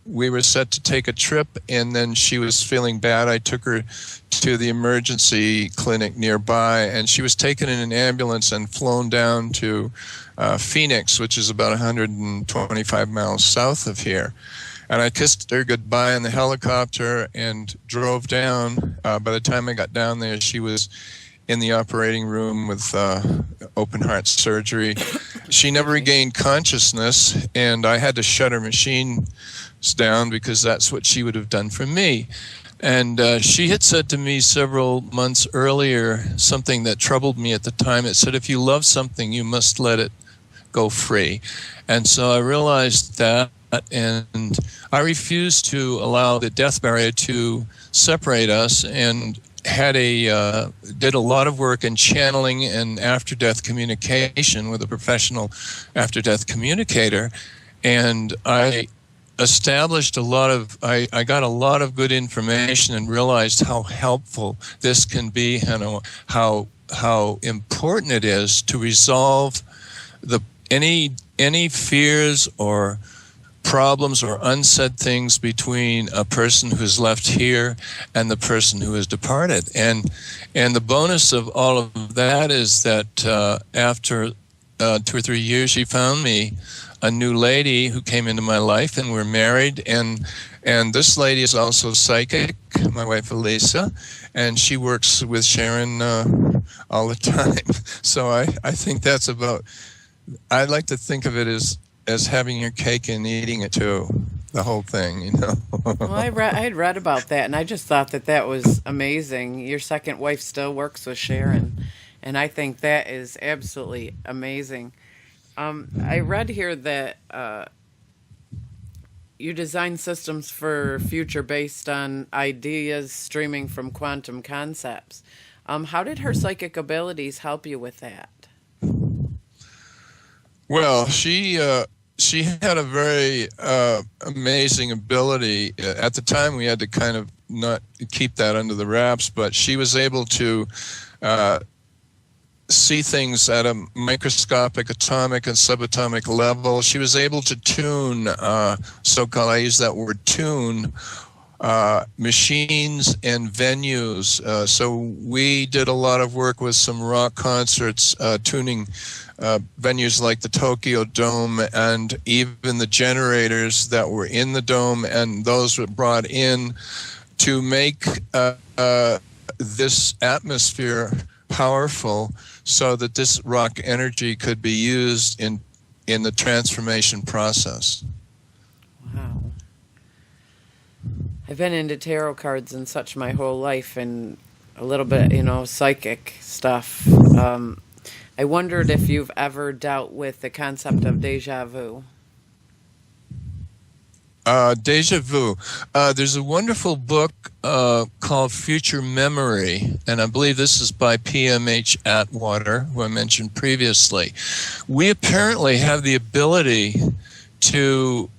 we were set to take a trip, and then she was feeling bad. I took her to the emergency clinic nearby, and she was taken in an ambulance and flown down to Phoenix, which is about 125 miles south of here. And I kissed her goodbye in the helicopter and drove down. By the time I got down there, she was in the operating room with open heart surgery. She never regained consciousness, and I had to shut her machines down because that's what she would have done for me. And she had said to me several months earlier something that troubled me at the time. It said, if you love something, you must let it go free. And so I realized that, and I refused to allow the death barrier to separate us, and did a lot of work in channeling and after-death communication with a professional after-death communicator. And I established I got a lot of good information and realized how helpful this can be, and how important it is to resolve any fears or problems or unsaid things between a person who's left here and the person who has departed. And the bonus of all of that is that after 2 or 3 years, she found me a new lady who came into my life, and we're married. And this lady is also psychic, my wife Elisa, and she works with Sharon all the time. So I think I like to think of it as having your cake and eating it too. the whole thing, Well, I had read about that, and I just thought that that was amazing. Your second wife still works with Sharon, and I think that is absolutely amazing. I read here that you design systems for future based on ideas streaming from quantum concepts. How did her psychic abilities help you with that? Well, she had a very amazing ability. At the time, we had to kind of not keep that under the wraps, but she was able to see things at a microscopic, atomic, and subatomic level. She was able to tune, so-called, I use that word, tune, machines and venues. So we did a lot of work with some rock concerts, tuning venues like the Tokyo Dome, and even the generators that were in the dome, and those were brought in to make this atmosphere powerful so that this rock energy could be used in the transformation process. Wow. I've been into tarot cards and such my whole life, and a little bit, psychic stuff. I wondered if you've ever dealt with the concept of deja vu. Deja vu. There's a wonderful book called Future Memory, and I believe this is by PMH Atwater, who I mentioned previously. We apparently have the ability to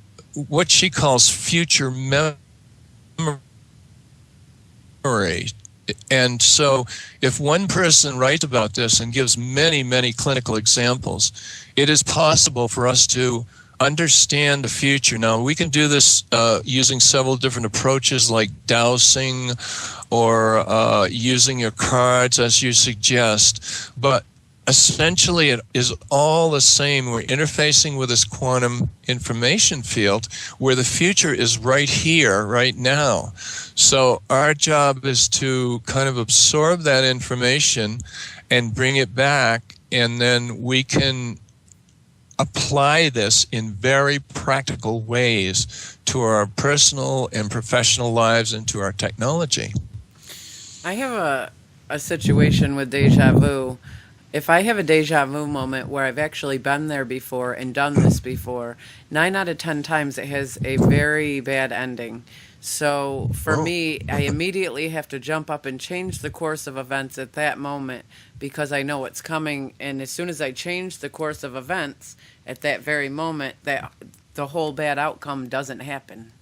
what she calls future memory. And so if one person writes about this and gives many, many clinical examples, it is possible for us to understand the future. Now, we can do this using several different approaches like dowsing or using your cards as you suggest, but essentially it is all the same. We're interfacing with this quantum information field where the future is right here, right now. So our job is to kind of absorb that information and bring it back, and then we can apply this in very practical ways to our personal and professional lives and to our technology. I have a situation with deja vu. If I have a deja vu moment where I've actually been there before and done this before, 9 out of 10 times it has a very bad ending. So for me, I immediately have to jump up and change the course of events at that moment because I know it's coming. And as soon as I change the course of events at that very moment, that the whole bad outcome doesn't happen.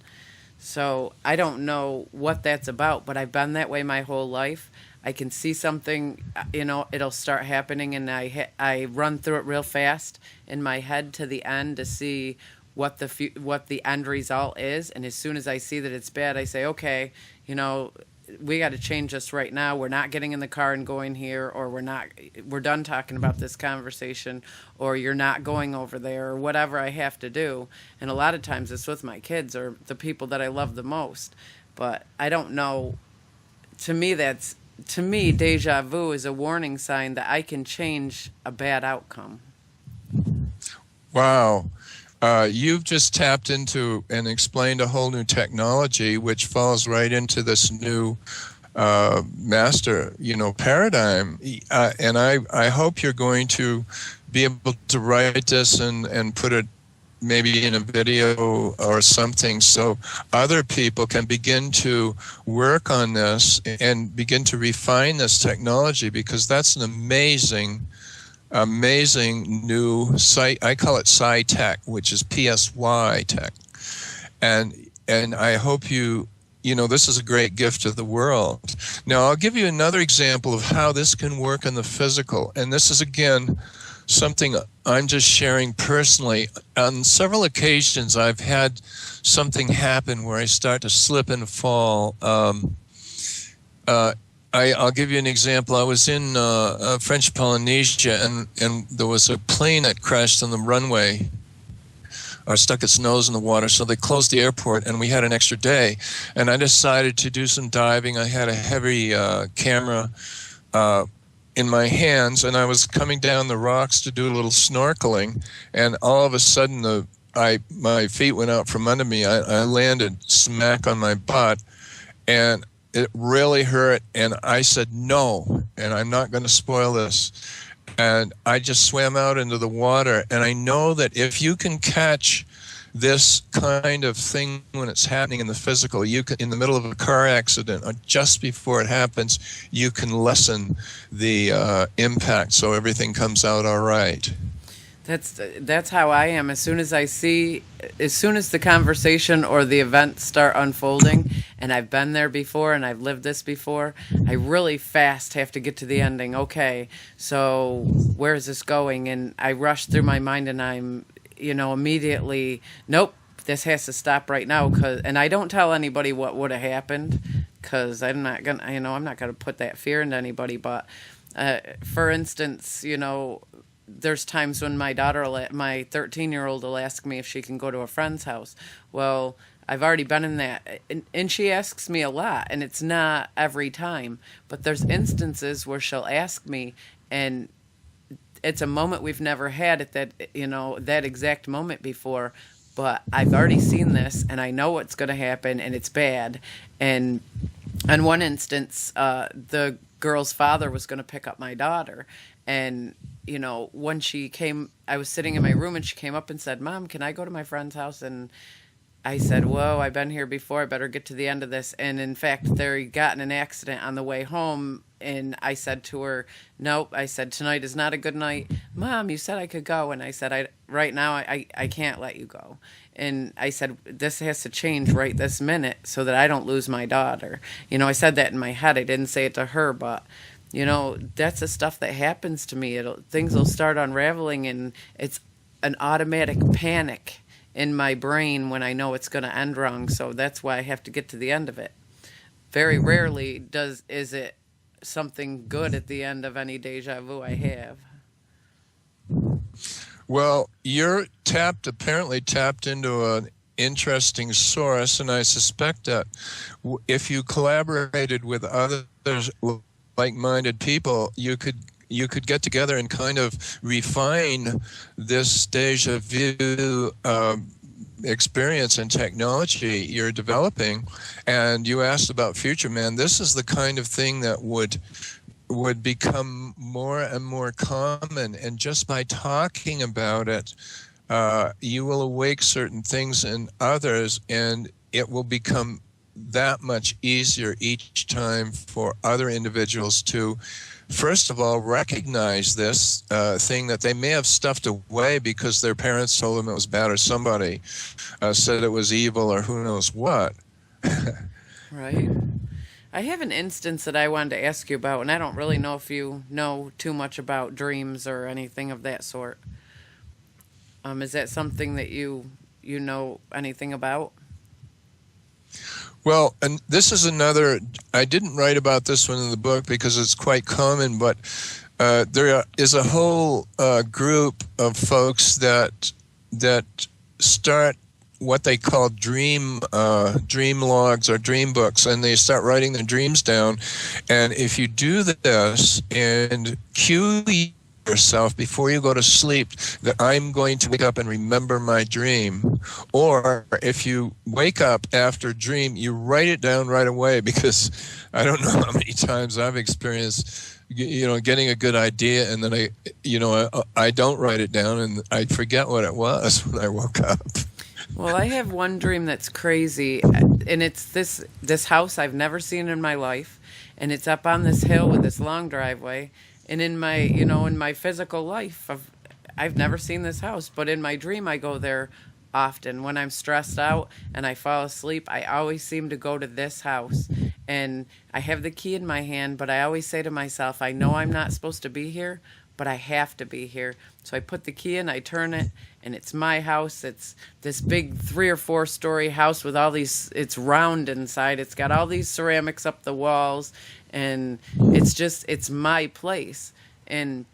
So I don't know what that's about, but I've been that way my whole life. I can see something, it'll start happening, and I run through it real fast in my head to the end to see what the end result is. And as soon as I see that it's bad, I say, okay, we got to change this right now. We're not getting in the car and going here, or we're done talking about this conversation, or you're not going over there, or whatever I have to do. And a lot of times it's with my kids or the people that I love the most. But I don't know. To me, deja vu is a warning sign that I can change a bad outcome. Wow. You've just tapped into and explained a whole new technology, which falls right into this new master, paradigm. And I hope you're going to be able to write this and put it maybe in a video or something, so other people can begin to work on this and begin to refine this technology, because that's an amazing new site. I call it Psi Tech, which is PSY Tech. And I hope this is a great gift to the world. Now, I'll give you another example of how this can work in the physical. And this is, again, something I'm just sharing personally. On several occasions, I've had something happen where I start to slip and fall. I'll give you an example. I was in French Polynesia, and there was a plane that crashed on the runway or stuck its nose in the water, so they closed the airport, and we had an extra day. And I decided to do some diving. I had a heavy camera in my hands, and I was coming down the rocks to do a little snorkeling, and all of a sudden my feet went out from under me. I landed smack on my butt, and it really hurt. And I said, no, and I'm not going to spoil this. And I just swam out into the water. And I know that if you can catch this kind of thing when it's happening in the physical, you can, in the middle of a car accident or just before it happens, you can lessen the impact so everything comes out all right. That's how I am. As soon as the conversation or the events start unfolding, and I've been there before and I've lived this before, I really fast have to get to the ending. Okay, so where is this going? And I rush through my mind, and I'm, immediately, nope, this has to stop right now. And I don't tell anybody what would have happened, because I'm not gonna put that fear into anybody. But for instance, there's times when my 13-year-old will ask me if she can go to a friend's house. Well, I've already been in that, and she asks me a lot, and it's not every time, but there's instances where she'll ask me, and it's a moment we've never had at that exact moment before, but I've already seen this, and I know what's going to happen, and it's bad. And on one instance, the girl's father was going to pick up my daughter, and when she came, I was sitting in my room, and she came up and said, "Mom, can I go to my friend's house?" And I said, "Whoa, I've been here before. I better get to the end of this." And in fact, they got in an accident on the way home. And I said to her, "Nope." I said, "Tonight is not a good night." "Mom, you said I could go." And I said, right now, I can't let you go. And I said, "This has to change right this minute so that I don't lose my daughter." I said that in my head. I didn't say it to her, but that's the stuff that happens to me. Things will start unraveling, and it's an automatic panic in my brain when I know it's going to end wrong. So that's why I have to get to the end of it. Very rarely is it something good at the end of any deja vu I have. Well, you're apparently tapped into an interesting source, and I suspect that if you collaborated with others, like-minded people, you could get together and kind of refine this deja vu experience and technology you're developing. And you asked about Future Man. This is the kind of thing that would become more and more common, and just by talking about it, you will awake certain things in others, and it will become that much easier each time for other individuals to, first of all, recognize this thing that they may have stuffed away because their parents told them it was bad, or somebody said it was evil, or who knows what. Right. I have an instance that I wanted to ask you about, and I don't really know if you know too much about dreams or anything of that sort. Is that something that you know anything about? Well, and this is another, I didn't write about this one in the book because it's quite common, but there is a whole group of folks that start what they call dream logs or dream books, and they start writing their dreams down. And if you do this and cue yourself before you go to sleep that I'm going to wake up and remember my dream, or if you wake up after a dream, you write it down right away, because I don't know how many times I've experienced getting a good idea, and then I don't write it down, and I forget what it was when I woke up. Well, I have one dream that's crazy, and it's this house I've never seen in my life, and it's up on this hill with this long driveway. And in my physical life, I've never seen this house, but in my dream I go there often. When I'm stressed out and I fall asleep, I always seem to go to this house, and I have the key in my hand, but I always say to myself, I know I'm not supposed to be here, but I have to be here. So I put the key in, I turn it, and it's my house. It's this big 3 or 4 story house with all these, it's round inside. It's got all these ceramics up the walls, and it's my place. And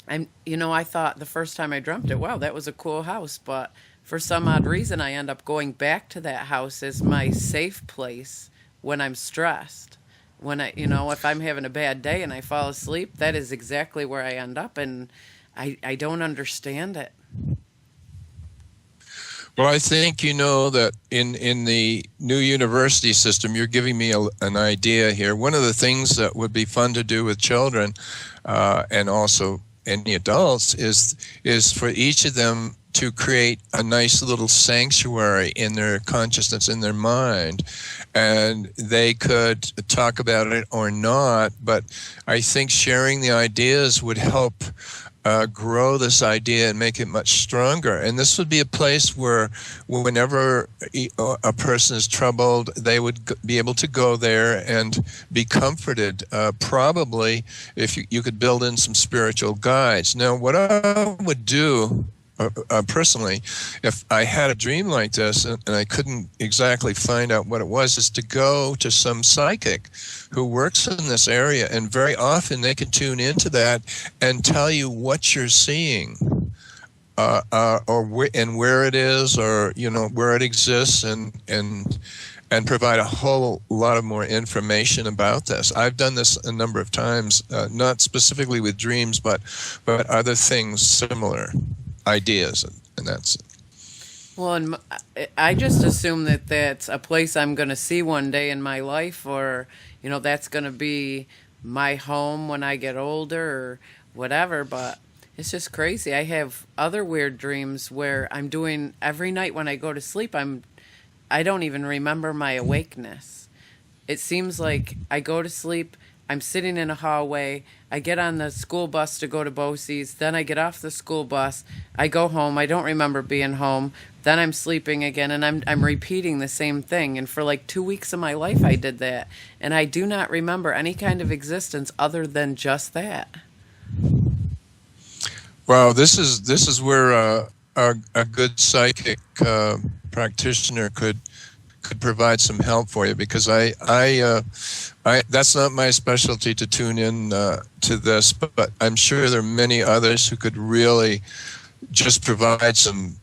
I thought the first time I dreamt it, wow, that was a cool house. But for some odd reason, I end up going back to that house as my safe place when I'm stressed. When if I'm having a bad day and I fall asleep, that is exactly where I end up, and I don't understand it. Well, I think you know that in the new university system, you're giving me an idea here. One of the things that would be fun to do with children, and also any adults, is for each of them to create a nice little sanctuary in their consciousness, in their mind, and they could talk about it or not. But I think sharing the ideas would help grow this idea and make it much stronger. And this would be a place where whenever a person is troubled, they would be able to go there and be comforted. Probably if you could build in some spiritual guides. Now, what I would do personally, if I had a dream like this and I couldn't exactly find out what it was, is to go to some psychic who works in this area, and very often they can tune into that and tell you what you're seeing, and where it is, or where it exists, and provide a whole lot of more information about this. I've done this a number of times, not specifically with dreams, but other things similar. Ideas, and that's it. Well, and I just assume that that's a place I'm going to see one day in my life, or that's going to be my home when I get older or whatever. But it's just crazy. I have other weird dreams where I'm doing every night when I go to sleep. I don't even remember my awakeness. It seems like I go to sleep, I'm sitting in a hallway, I get on the school bus to go to BOCES, then I get off the school bus, I go home, I don't remember being home, then I'm sleeping again, and I'm repeating the same thing. And for like 2 weeks of my life I did that, and I do not remember any kind of existence other than just that. Well, this is where a good psychic practitioner could provide some help for you, because I that's not my specialty to tune in to this, but I'm sure there are many others who could really just provide some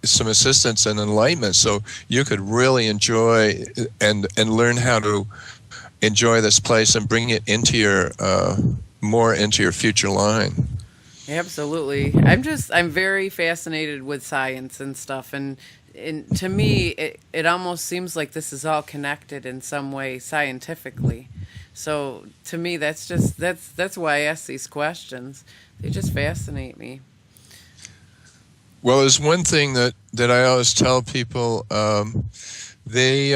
assistance and enlightenment, so you could really enjoy and learn how to enjoy this place and bring it into your more into your future line. Absolutely. I'm very fascinated with science and stuff, and to me, it almost seems like this is all connected in some way scientifically. So to me, that's why I ask these questions. They just fascinate me. Well, there's one thing that I always tell people. They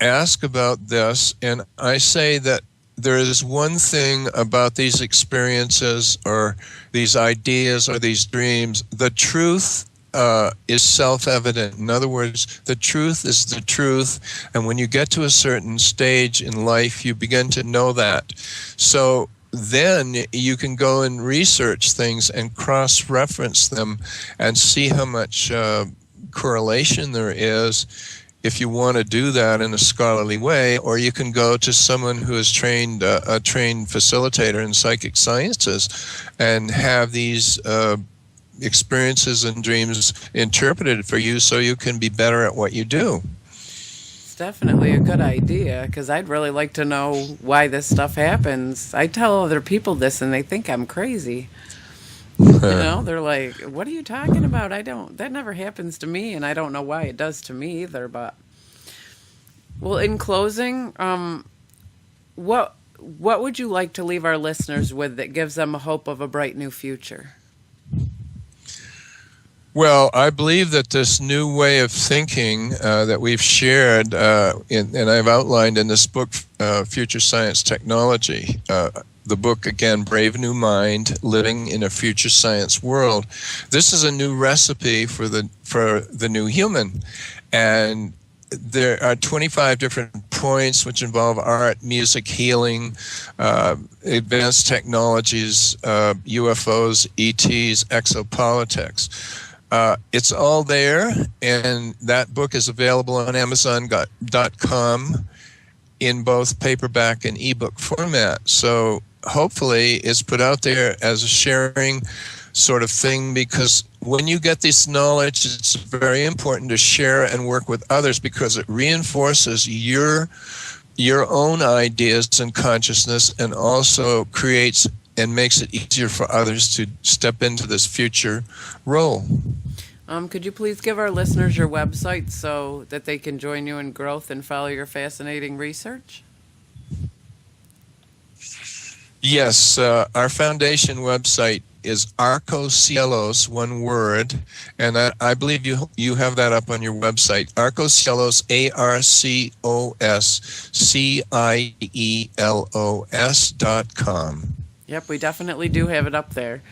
ask about this, and I say that there is one thing about these experiences or these ideas or these dreams. The truth is self-evident. In other words, the truth is the truth, and when you get to a certain stage in life, you begin to know that. So then you can go and research things and cross-reference them and see how much correlation there is, if you want to do that in a scholarly way. Or you can go to someone who is trained, a trained facilitator in psychic sciences, and have these experiences and dreams interpreted for you so you can be better at what you do. It's definitely a good idea, because I'd really like to know why this stuff happens. I tell other people this and they think I'm crazy. They're like, what are you talking about? That never happens to me, and I don't know why it does to me either. But well, in closing, what would you like to leave our listeners with that gives them a hope of a bright new future? Well, I believe that this new way of thinking that we've shared, and I've outlined in this book, Future Science Technology, the book, again, Brave New Mind, Living in a Future Science World. This is a new recipe for the new human. And there are 25 different points which involve art, music, healing, advanced technologies, UFOs, ETs, exopolitics. It's all there, and that book is available on Amazon.com in both paperback and ebook format. So hopefully it's put out there as a sharing sort of thing, because when you get this knowledge, it's very important to share and work with others, because it reinforces your own ideas and consciousness, and also creates and makes it easier for others to step into this future role. Could you please give our listeners your website so that they can join you in growth and follow your fascinating research? Yes, our foundation website is Arcocielos, one word, and I believe you have that up on your website. Arcocielos, ARCOSCIELOS.com. Yep, we definitely do have it up there.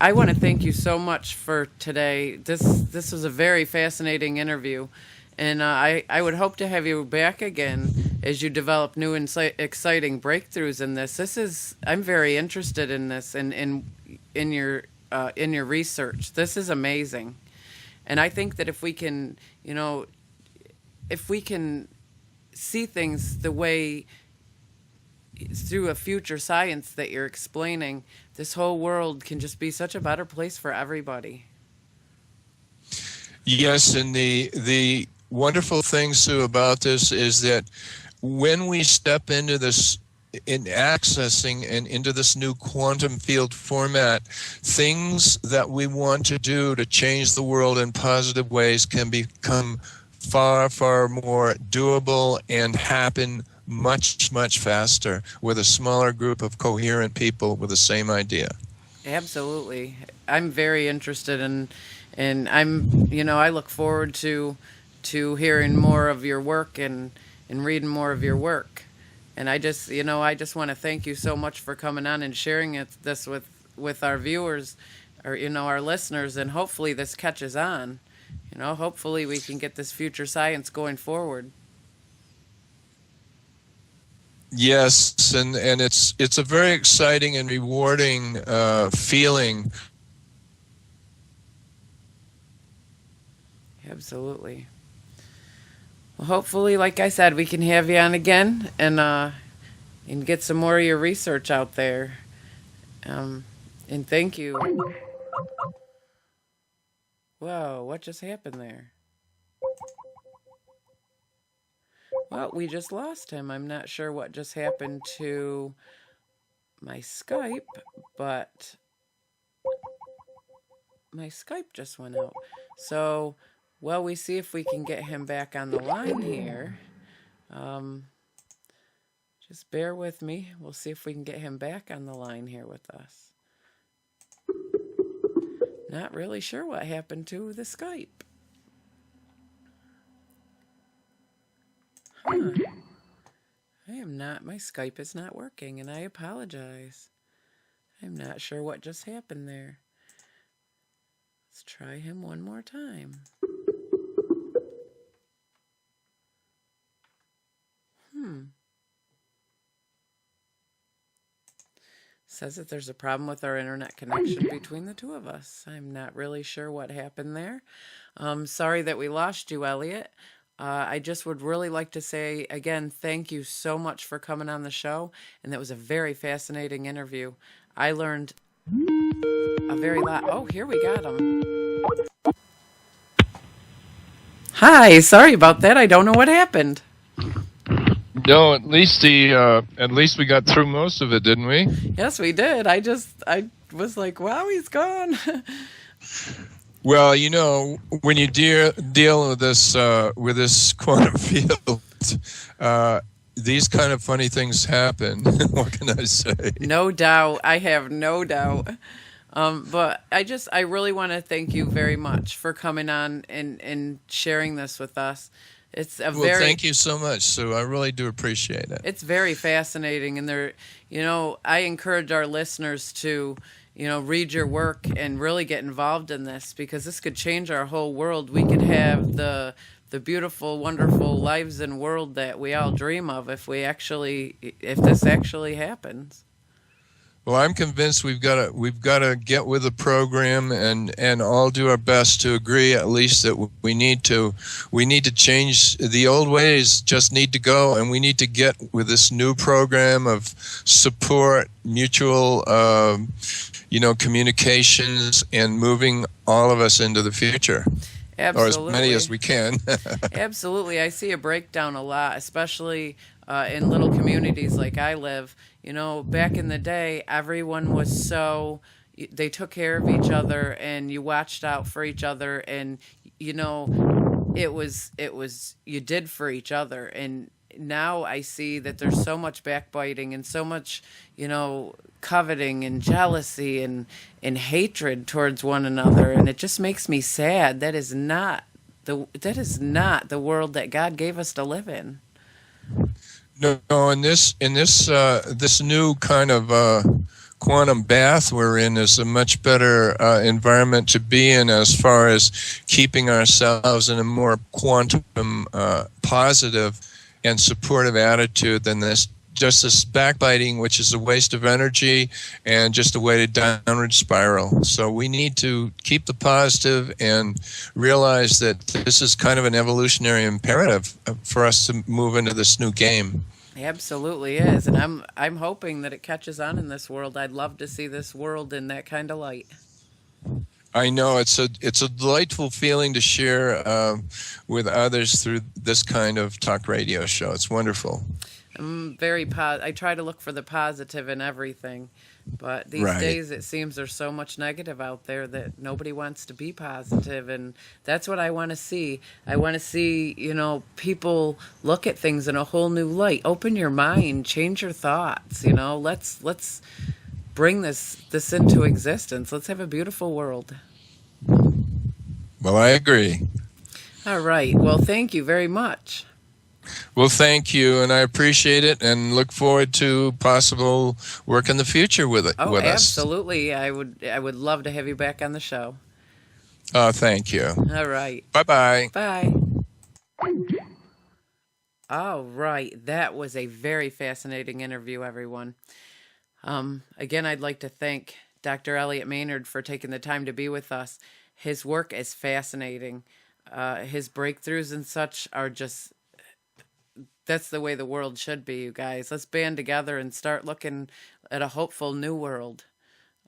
I want to thank you so much for today. This was a very fascinating interview, and I would hope to have you back again as you develop new and exciting breakthroughs in this. I'm very interested in this and in your research. This is amazing, and I think that if we can see things the way through a future science that you're explaining, this whole world can just be such a better place for everybody. Yes, and the wonderful thing, Sue, about this is that when we step into this, in accessing and into this new quantum field format, things that we want to do to change the world in positive ways can become far, far more doable and happen much, much faster with a smaller group of coherent people with the same idea. Absolutely. I'm very interested and I look forward to hearing more of your work and reading more of your work. And I just want to thank you so much for coming on and sharing this with our viewers, or our listeners, and hopefully this catches on. Hopefully we can get this future science going forward. Yes, and it's a very exciting and rewarding feeling. Absolutely. Well, hopefully, like I said, we can have you on again and get some more of your research out there. And thank you. Whoa, what just happened there? Well, we just lost him. I'm not sure what just happened to my Skype, but my Skype just went out. So, we see if we can get him back on the line here. Just bear with me. We'll see if we can get him back on the line here with us. Not really sure what happened to the Skype. Huh. My Skype is not working, and I apologize. I'm not sure what just happened there. Let's try him one more time. Says that there's a problem with our internet connection between the two of us. I'm not really sure what happened there. Sorry that we lost you, Elliott. I just would really like to say, again, thank you so much for coming on the show. And that was a very fascinating interview. I learned a very lot. Oh, here we got him. Hi, sorry about that. I don't know what happened. No, at least we got through most of it, didn't we? Yes, we did. I was like, wow, he's gone. Well, when you deal with this quantum field, these kind of funny things happen. What can I say? No doubt. I have no doubt. But I really want to thank you very much for coming on and sharing this with us. Thank you so much, Sue. I really do appreciate it. It's very fascinating, and I encourage our listeners to read your work and really get involved in this, because this could change our whole world. We could have the beautiful, wonderful lives and world that we all dream of if this actually happens. Well, I'm convinced we've got to get with the program and all do our best to agree, at least, that we need to change the old ways. Just need to go, and we need to get with this new program of support, mutual, communications, and moving all of us into the future. Absolutely. Or as many as we can. Absolutely. I see a breakdown a lot, especially in little communities like I live. Back in the day, everyone was so, they took care of each other, and you watched out for each other, and you know, it was you did for each other. And now I see that there's so much backbiting and so much, you know, coveting and jealousy and hatred towards one another, and it just makes me sad. That is not the world that God gave us to live in. No, this new kind of quantum bath we're in is a much better environment to be in, as far as keeping ourselves in a more quantum positive and supportive attitude than this backbiting, which is a waste of energy and just a way to downward spiral. So we need to keep the positive and realize that this is kind of an evolutionary imperative for us to move into this new game. It absolutely is, and I'm hoping that it catches on in this world. I'd love to see this world in that kind of light. I know it's a delightful feeling to share with others through this kind of talk radio show. It's wonderful. I'm I try to look for the positive in everything, but these Right. days it seems there's so much negative out there that nobody wants to be positive, and that's what I want to see. I want to see, you know, people look at things in a whole new light. Open your mind, change your thoughts, you know. Let's bring this into existence. Let's have a beautiful world. Well, I agree. All right. Well, thank you very much. Well, thank you, and I appreciate it, and look forward to possible work in the future with us. Absolutely. I would love to have you back on the show. Oh, thank you. All right. Bye-bye. Bye. All right. That was a very fascinating interview, everyone. Again, I'd like to thank Dr. Elliott Maynard for taking the time to be with us. His work is fascinating. His breakthroughs and such are just... That's the way the world should be, you guys. Let's band together and start looking at a hopeful new world.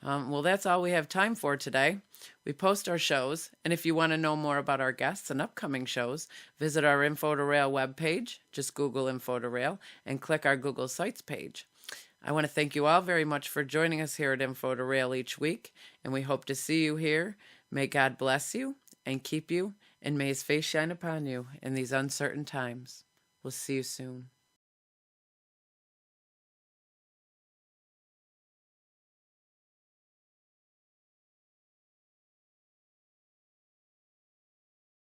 Well, that's all we have time for today. We post our shows, and if you want to know more about our guests and upcoming shows, visit our Info2Rail webpage. Just Google Info2Rail and click our Google Sites page. I want to thank you all very much for joining us here at Info2Rail each week, and we hope to see you here. May God bless you and keep you, and may His face shine upon you in these uncertain times. We'll see you soon.